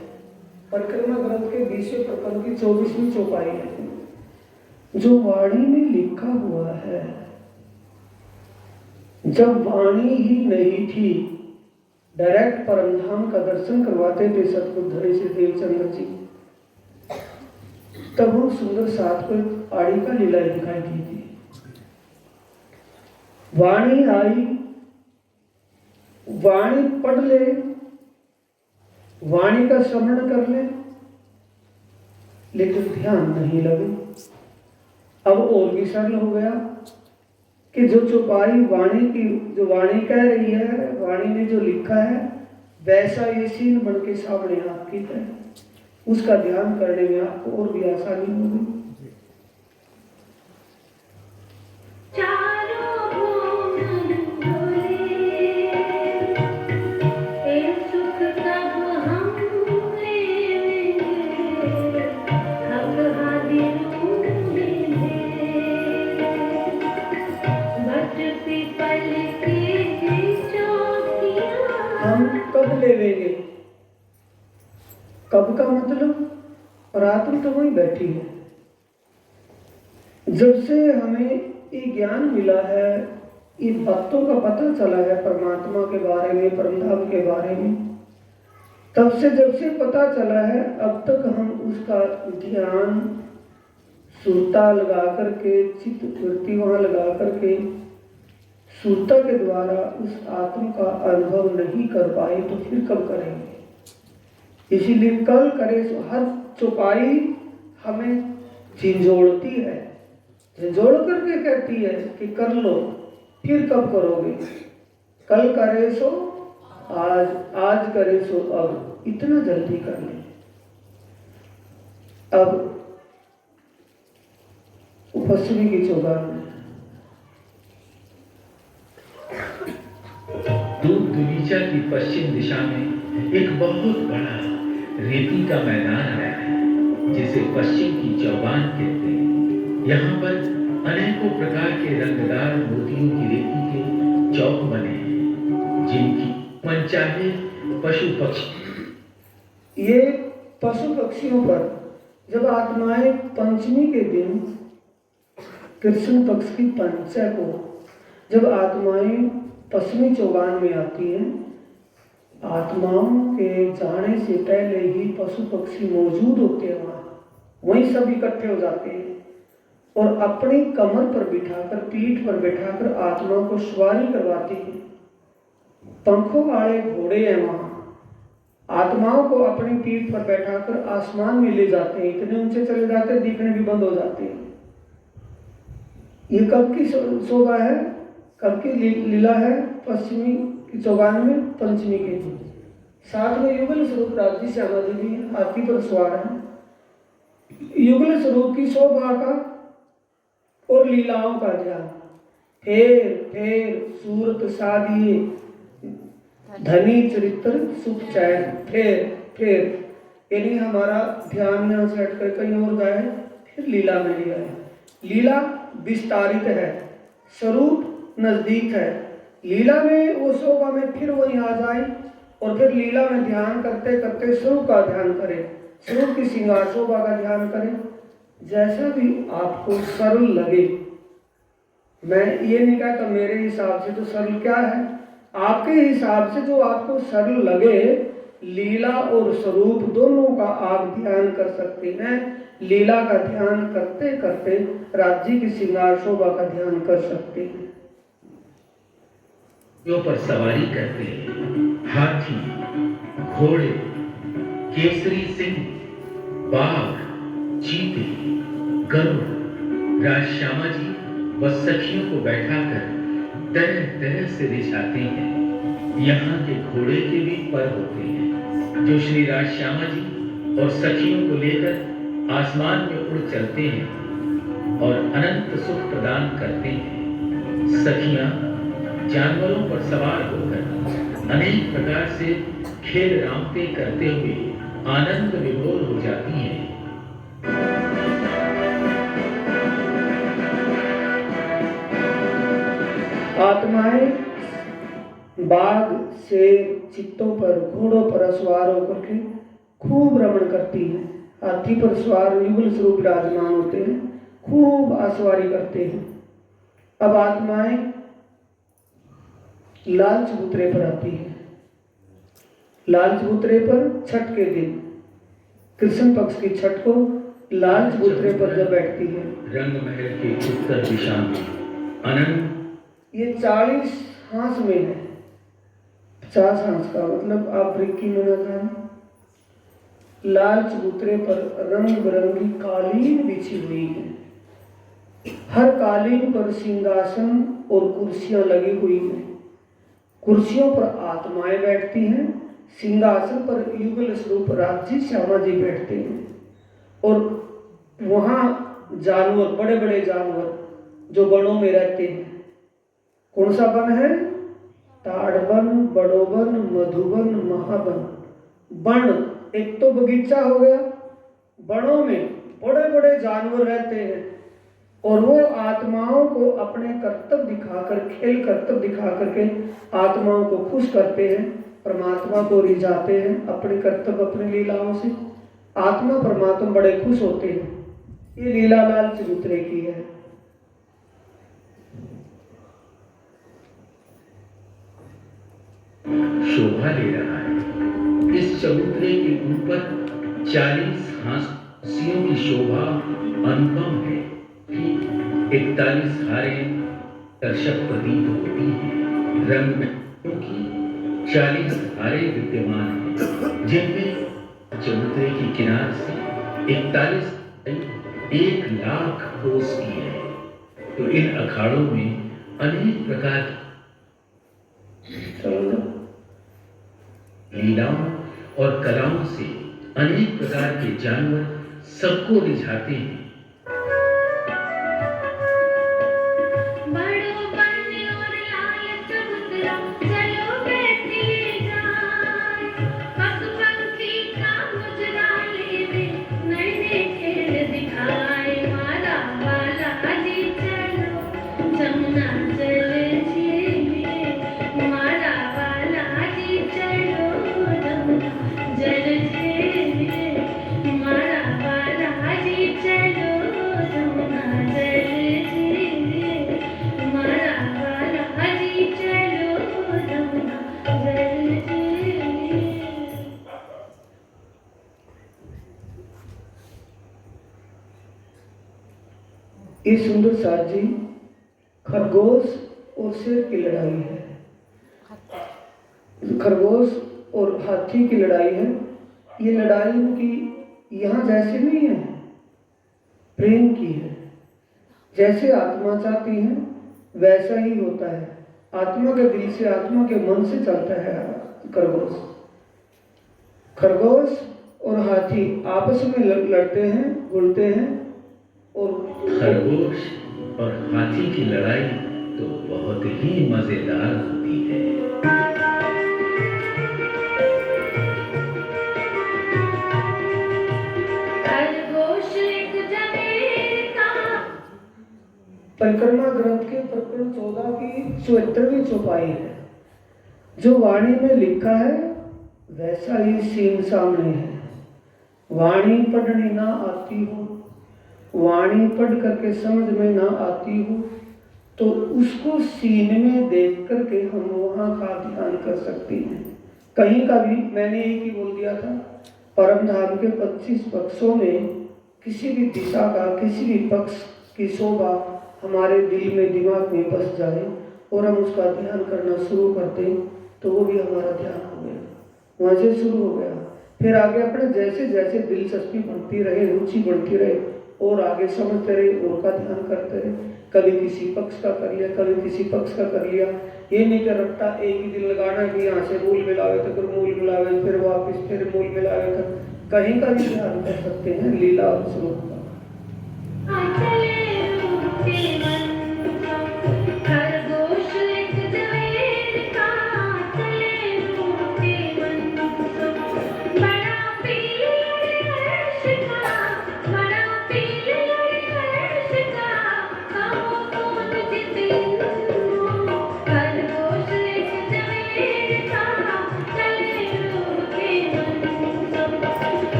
Speaker 1: परिक्रमा ग्रंथ के 20वें प्रकरण की 24वीं चौपाई है। जो वाणी में लिखा हुआ है, जब वाणी ही नहीं थी, डायरेक्ट परमधाम का दर्शन करवाते थे सतगुरु धनी से देवचंद्र जी, तब वो सुंदर साथ को आड़ी का लीला दिखाई दी थी। वाणी आई, वाणी पढ़ ले वाणी का श्रवण कर ले, लेकिन ध्यान नहीं लगे। अब और भी सरल हो गया कि जो चौपाई वाणी की, जो वाणी कह रही है, वाणी ने जो लिखा है वैसा ये सीन बन के सामने आपकी है, उसका ध्यान करने में आपको और भी आसानी होगी। हम कब ले लेंगे? कब का मतलब रात्रि तो वहीं बैठी है। जब से हमें ये ज्ञान मिला है, ये बातों का पता चला है परमात्मा के बारे में, परमधाम के बारे में, तब से जब से पता चला है अब तक हम उसका ध्यान सुरता लगा करके, चित्त वृत्ति वहां लगा करके सुरता के द्वारा उस आत्मा का अनुभव नहीं कर पाए, तो फिर कब करेंगे? इसीलिए कल करे। हर चौपाई हमें झिंझोड़ती है, झिंझोड़ करके कहती है कि कर लो, फिर कब करोगे? कल करे सो आज, आज करे सो अब, इतना जल्दी कर ले। अब पश्चिमी की चौगान में
Speaker 4: दूध दुलीचा की पश्चिम दिशा में एक बहुत बड़ा रेती का मैदान आया है, जिसे पश्चिम की चौगान कहते हैं। यहाँ पर अनेकों प्रकार के रंगदार मोतियों की रेती के चौक बने हैं, जिनकी मनचाहे पशु पक्षी।
Speaker 1: ये पशु पक्षियों पर जब आत्माएं पंचमी के दिन, कृष्ण पक्ष की पंचय को, जब आत्माएं पश्चिमी चौगान में आती हैं, आत्माओं के जाने से पहले ही पशु पक्षी मौजूद होते हैं वहीं सब इकट्ठे हो जाते हैं और अपनी कमर पर बिठाकर, पीठ पर बिठाकर आत्मा को सवारी करवाते हैं। पंखों वाले घोड़े हैं वहां, आत्माओं को अपनी पीठ पर बैठाकर आसमान में ले जाते हैं, इतने ऊंचे चले जाते हैं दिखने भी बंद हो जाते हैं। ये कब की शोभा है, कब की लीला है? पश्चिमी की चौगान में पंचमी के दिन। साथ में युगल स्वरूप राज्य श्यामा जी भी हाथी पर सवार है। युगल स्वरूप की शोभा का और लीलाओं का ध्यान, फेर फेर सूरत सादिए धनी चरित्र सुख चैन, फेर फेर, यानी हमारा ध्यान यहाँ से हटकर कहीं और गए, फिर लीला में लिया है। लीला विस्तारित है, स्वरूप नजदीक है। लीला में वो शोभा में फिर वही आ जाए और फिर लीला में ध्यान करते करते स्वरूप का ध्यान करें, स्वरूप की श्रृंगार शोभा का ध्यान करें। जैसा भी आपको सरल लगे, मैं ये नहीं कहता मेरे हिसाब से तो सरल क्या है, आपके हिसाब से जो आपको सरल लगे, लीला और स्वरूप दोनों का आप ध्यान कर सकते हैं। लीला का ध्यान करते करते राज्य की श्रृंगार शोभा का ध्यान कर सकते हैं।
Speaker 4: जो पर सवारी करते हैं, हाथी, घोड़े, केसरी सिंह, बाघ, चीते, गरुड़, राजश्यामा जी व सखियों को बैठाकर तरह तरह से रिझाते हैं। यहाँ के घोड़े के भी पर होते हैं, जो श्री राजश्यामा जी और सखियों को लेकर आसमान में उड़ चलते हैं और अनंत सुख प्रदान करते हैं। सखियां जानवरों पर सवार होकर अनेक प्रकार से खेल रामते करते हुए आनंद विभोर हो जाती हैं।
Speaker 1: आत्माएं बाघ से चित्तों पर, घोड़ों पर सवार होकर के खूब रमण करती हैं। हाथी पर सवार युगल स्वरूप विराजमान होते हैं, खूब आसवारी करते हैं। अब आत्माएं लाल चबूतरे पर आती है। लाल चबूतरे पर छठ के दिन, कृष्ण पक्ष की छठ को लाल चबूतरे पर जब बैठती है,
Speaker 4: रंग महल के उत्तर दिशा में अनंत,
Speaker 1: ये 40 हांस में है। 50 हांस का मतलब आप रिक्की में ना जाए, लाल चबूतरे पर रंग बिरंगी कालीन बिछी हुई है। हर कालीन पर सिंहासन और कुर्सियां लगी हुई हैं। कुर्सियों पर आत्माएं बैठती हैं, सिंहासन पर युगल स्वरूप राजी श्यामा जी बैठते हैं। और वहाँ जानवर, बड़े बड़े जानवर जो वनों में रहते हैं। कौन सा वन है? ताड़वन, बड़ोवन, मधुवन, महावन। वन एक तो बगीचा हो गया, वनों में बड़े बड़े जानवर रहते हैं और वो आत्माओं को अपने कर्तव्य दिखाकर, खेल कर्तव्य दिखा करके आत्माओं को खुश करते हैं, परमात्मा को रिझाते हैं अपने कर्तव्य, अपनी लीलाओं से। आत्मा परमात्मा बड़े खुश होते हैं। ये लीला लाल चबूतरे की है।
Speaker 4: शोभा ले रहा है। इस चबूतरे के ऊपर 40 हांसियों की शोभा अनुपम है कि 41 हारें दर्शक प्रतीत होती हैं। रंग में की 40 हारें विद्यमान हैं, जिनमें चबूतरे की किनार से 41 1,00,000 कोस की है। तो इन अखाड़ों में अनेक प्रकार लीलाओं और कलाओं से अनेक प्रकार के जानवर सबको रिझाते हैं।
Speaker 1: ये सुंदर साजी खरगोश और शेर की लड़ाई है। खरगोश और हाथी की लड़ाई है। ये लड़ाई उनकी यहाँ जैसे नहीं है, प्रेम की है। जैसे आत्मा चाहती है वैसा ही होता है। आत्मा के दिल से, आत्मा के मन से चलता है खरगोश। खरगोश और हाथी आपस में लड़ते हैं, घुलते हैं। और
Speaker 4: खरगोश और हाथी की लड़ाई तो बहुत ही मजेदार होती है।
Speaker 3: खरगोश एक जगह का।
Speaker 1: परिक्रमा ग्रंथ के प्रकरण 14 की 74वीं चौपाई है। जो वाणी में लिखा है वैसा ही सीन सामने है। वाणी पढ़नी ना आती हो, वाणी पढ़ करके समझ में ना आती हो, तो उसको सीन में देख करके हम वहाँ का ध्यान कर सकते हैं। कहीं का भी मैंने एक ही बोल दिया था, परम धाम के 25 पक्षों में किसी भी दिशा का, किसी भी पक्ष की शोभा हमारे दिल में, दिमाग में बस जाए और हम उसका ध्यान करना शुरू करते तो वो भी हमारा ध्यान हो गया, वहाँ से शुरू हो गया। फिर आगे अपने जैसे जैसे दिलचस्पी बढ़ती रहे, रुचि बढ़ती रहे और आगे समझते रहे और का ध्यान करते रहे। कभी किसी पक्ष का कर लिया, कभी किसी पक्ष का कर लिया। ये नहीं कर रखता एक ही दिन लगाना कि यहाँ से मूल मिलावे तो फिर मूल मिलावे, फिर वापस फिर मूल मिलावे तक कहीं का भी ध्यान कर सकते हैं लीला और स्वरूप का।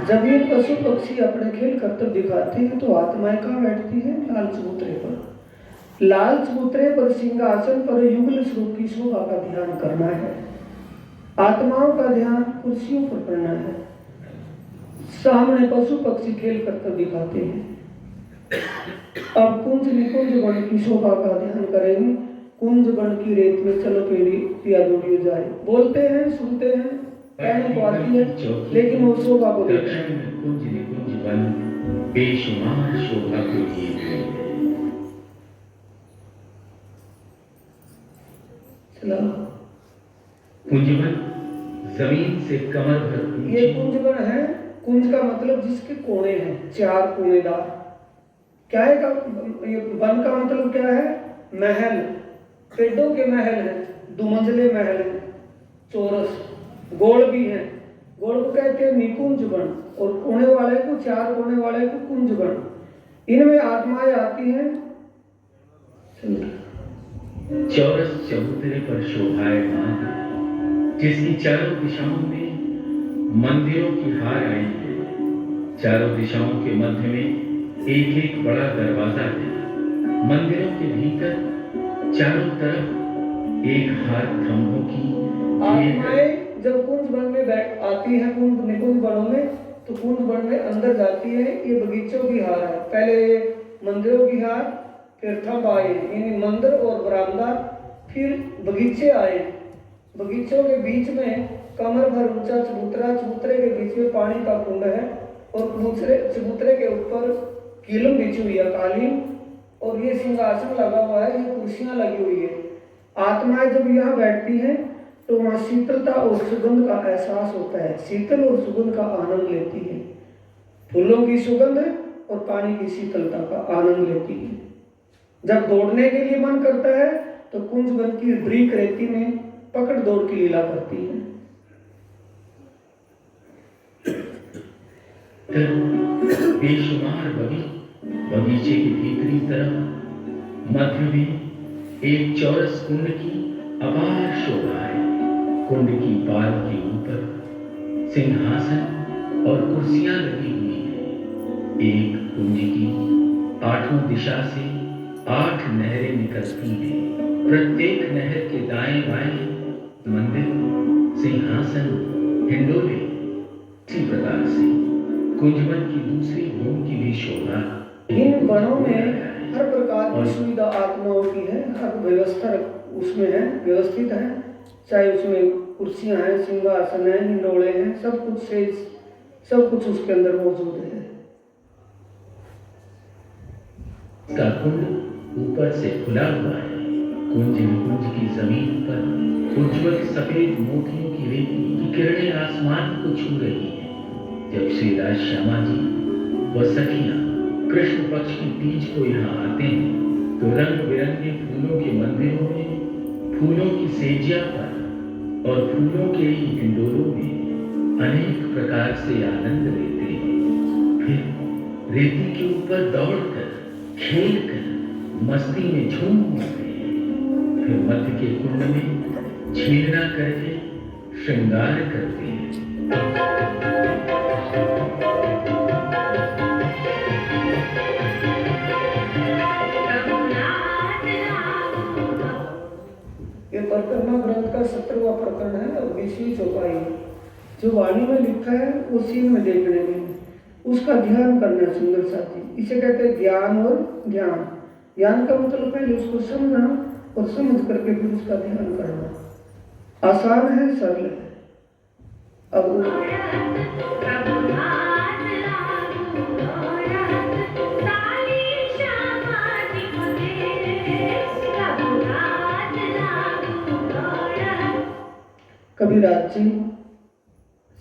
Speaker 1: जब ये पशु पक्षी अपने खेल कर्तव्य दिखाते हैं तो आत्माएं कहाँ बैठती है? लाल चबूतरे पर। लाल चबूतरे पर सिंहासन पर युगल स्वरूप की शोभा का ध्यान करना है। आत्माओं का ध्यान कुर्सियों पर करना है। सामने पशु पक्षी खेल कर दिखाते हैं। अब कुंज निकुंज गण की शोभा का ध्यान करेंगे। कुंज गण की रेत में चलो पिया दौड़ियो जाए। बोलते हैं, सुनते हैं, कहने को आती है, लेकिन वो शोभा को देखते हैं।
Speaker 4: कुंज निकुंज वन बेशुमार शोभा को लिए हुए हैं।
Speaker 1: चला
Speaker 4: कुंजवन जमीन से कमर भर
Speaker 1: ये कुंजवन है। कुंज का मतलब जिसके कोने हैं, 4 कोनेदार। क्या है ये वन का मतलब क्या है? महल, पेड़ों के महल है, 2 मंजिले महल है, चौरस, गोल भी है। गोल को कहते हैं निकुंज वन, और कोने वाले को, 4 कोने वाले को कुंज वन। इनमें आत्माएं आती हैं।
Speaker 4: चौरस चबूतरे पर शोभायमान है, जिसकी चारों दिशाओं में मंदिरों की हार आई है। चारों दिशाओं के मध्य में एक एक बड़ा दरवाजा है। मंदिरों के भीतर चारों तरफ एक हार खंभों की
Speaker 1: आत्माएं जब कुंज वन में आती है, कुंज निकुंज वनों में, तो कुंज वन में अंदर जाती है। ये बगीचों की हार है। पहले मंदिरों की हार, फिर थंब आए, यानी मंदिर और बरामदा, फिर बगीचे आए। बगीचों के बीच में कमर भर ऊंचा चबूतरा, चबूतरे के बीच में पानी का कुंड है, और चबूतरे के ऊपर कीलम बिछी हुई है, कालीन, और ये सिंहासन लगा हुआ है, ये कुर्सियां लगी हुई है। आत्माएं जब यहाँ बैठती हैं तो वहाँ शीतलता और सुगंध का एहसास होता है। शीतल और सुगंध का आनंद लेती है। फूलों की सुगंध और पानी की शीतलता का आनंद लेती है। जब दौड़ने के लिए मन करता है तो कुंज वन की ब्रीक रेती में पकड़ दौड़ की लीला करती है।
Speaker 4: बेशुमार बगीचे के भीतरी तरफ मध्य में एक चौरस कुंड की अपार शोभा है। कुंड की पाल के ऊपर सिंहासन और कुर्सियां लगी हुई हैं। एक कुंज की 8 दिशा से 8 नहरें निकलती हैं। प्रत्येक नहर के दाएं बाएं मंदिर, सिंहासन, हिंडोले। इसी प्रकार से कुंजवन की दूसरी भूमि की भी शोभा।
Speaker 1: इन वनों में हर प्रकार की सुविधा आत्माओं की है। हर व्यवस्था उसमें है, व्यवस्थित है। चाहे उसमें कुर्सियां हैं, सिंहासन है, हिंडोले हैं, सब कुछ उसके अंदर मौजूद है।
Speaker 4: का कुंड ऊपर से खुला हुआ है। कुंज निकुंज की जमीन पर उज्ज्वल सफेद मोतियों की रेती की किरणें आसमान को छू रही हैं। जब श्री राज श्यामा जी व सखियां कृष्ण पक्ष की तीज को यहाँ आते हैं तो रंग बिरंगे फूलों के मंदिरों में, फूलों की सेजिया पर और फूलों के ही हिंडोलों में अनेक प्रकार से आनंद लेते हैं। फिर रेती के ऊपर दौड़कर, खेलकर, मस्ती में झूमते हैं। फिर मध्य के कुंड में छेदना करके श्रृंगार करते हैं।
Speaker 1: ये परिक्रमा ग्रंथ का 17वां प्रकरण है और 20वीं चौपाई। जो वाणी में लिखा है वो सीन में देखने में, उसका ध्यान करना सुंदर साथी। इसे कहते हैं ज्ञान और ध्यान। ज्ञान का मतलब पहले उसको समझना और समझ करके फिर उसका ध्यान करना। आसान है, सरल है। अब कबीराज जी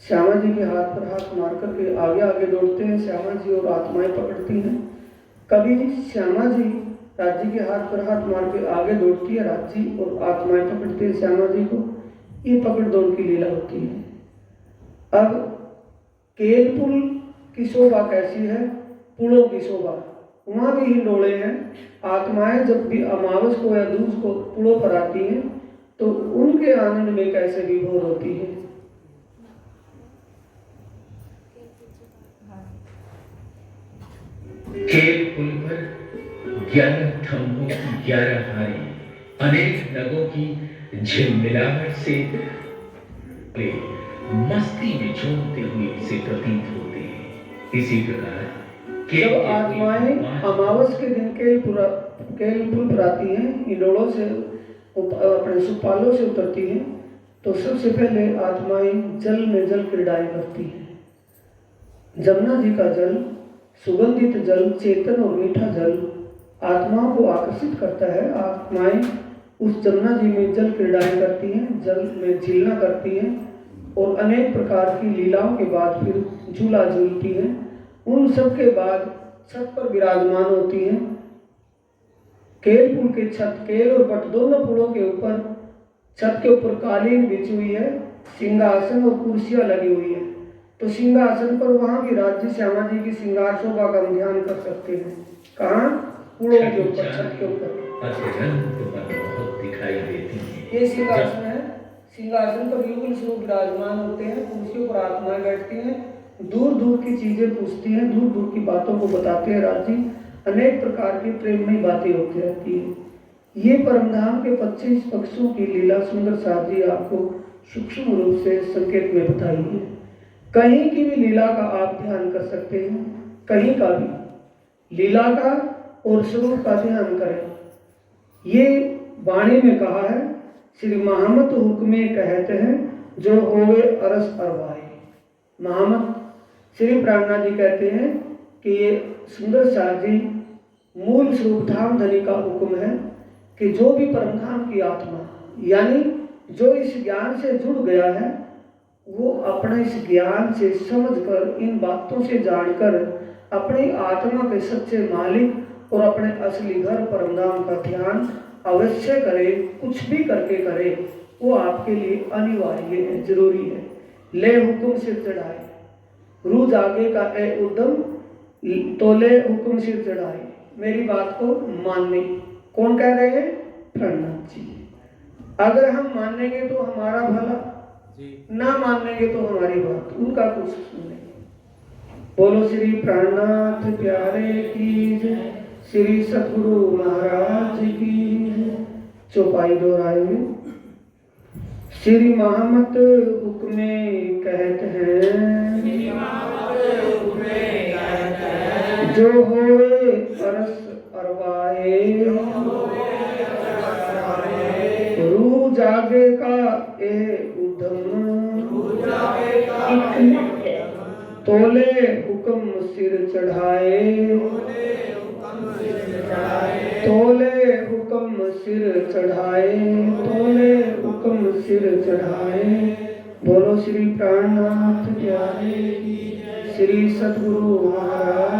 Speaker 1: श्यामा जी के हाथ पर हाथ मार करके आगे आगे दौड़ते हैं। श्यामा जी और आत्माएं पकड़ती हैं। कभी श्यामा जी राज जी के हाथ पर हाथ मार के आगे दौड़ती है, राज जी और आत्माएं पकड़ते हैं श्यामा जी को। ये पकड़ दौड़ की लीला होती है। अब केल पुल की शोभा कैसी है? पुलों की शोभा। वहां भी हिंडोले हैं। आत्माएं जब भी अमावस को या दूज को पुलों पर आती हैं तो उनके आनंद में कैसे विभोर होती है।
Speaker 4: खेल पुल पर 11 थंभों की 11 हारें, अनेक नगों की झिलमिलाहट से 11 रंग बिरंगे फूलों के मंदिरों में, 11 प्रकार से आनंद लेते हैं। फिर 11 चौरस कुंड की 11 दिशाओं में 11 नहरें निकलती हैं। 11 मंदिरों की हार, 11 कुर्सियां, 11 सिंहासन, 11 वे मस्ती में झूमते हुए इसे प्रतीत होते हैं। इसी प्रकार
Speaker 1: जब आत्माएं अमावस के दिन केलपुर पर आती हैं, इंडोरों से अपने सुपालों से उतरती हैं, तो सबसे पहले आत्माएं जल में जल क्रीड़ाएं करती हैं। जमुना जी का जल, सुगंधित जल, चेतन और मीठा जल आत्माओं को आकर्षित करता है। आत्माएं उस जमुना जी में जल क्रीड़ाएं करती हैं, जल में झीलना करती हैं और अनेक प्रकार की लीलाओं के बाद फिर झूला झूलती हैं। उन सब के बाद छत पर विराजमान होती हैं। केल पुल के छत, केल और बट दोनों पुलों के ऊपर, छत के ऊपर कालीन बिछी हुई है, सिंहासन और कुर्सियां लगी हुई है। तो सिंहासन पर वहां भी राज्य श्यामा जी की श्रृंगार शोभा का हम ध्यान कर सकते हैं। कहाँ? पुलों के ऊपर, छत के ऊपर
Speaker 4: अत्यंत मनमोहक दिखाई देती है।
Speaker 1: ये सिंहासन है। सिंहासन पर युगल स्वरूप विराजमान होते हैं, कुर्सियों पर आत्माएं बैठती हैं, दूर दूर की चीजें पूछती हैं, दूर दूर की बातों को बताते हैं। राजी अनेक प्रकार की प्रेममयी बातें होती रहती हैं। ये परमधाम के 25 पक्षों की लीला सुंदर साथ जी आपको सूक्ष्म रूप से संकेत में बताई है। कहीं की भी लीला का आप ध्यान कर सकते हैं, कहीं का भी लीला का और स्वरूप का ध्यान करें। ये वाणी में कहा है, श्री महामत हुक्मे कहते हैं जो होवे अरस अरवाए। महामत श्री प्राणनाथ जी कहते हैं कि ये सुंदर साथ जी मूल स्वरूप धाम धनी का हुक्म है कि जो भी परमधाम की आत्मा, यानी जो इस ज्ञान से जुड़ गया है, वो अपने इस ज्ञान से समझकर, इन बातों से जानकर अपनी आत्मा के सच्चे मालिक और अपने असली घर परमधाम का ध्यान अवश्य करे। कुछ भी करके करे, वो आपके लिए अनिवार्य है, जरूरी है। ले हुक्म सिर चढ़ाए, रूज आगे का ए उद्यम, तो ले हुक्म सिर चढ़ाए। मेरी बात को मानने, कौन कह रहे हैं? प्राणनाथ जी। अगर हम मानेंगे तो हमारा भला, ना मानेंगे तो हमारी बात, उनका कुछ नहीं। बोलो श्री प्राणनाथ प्यारे की जय, श्री सतगुरु महाराज की जय। चौपाई दोहराए हुए। श्री महामत हुक्मे कहते हैं जो होए अरस अरवाए, रू जागे का ए उधम, तोले हुक्म सिर चढ़ाए, तोले हुक्म सिर चढ़ाए, तोले हुक्म सिर चढ़ाए। बोलो श्री प्राणनाथ प्यारे, श्री सतगुरु महाराज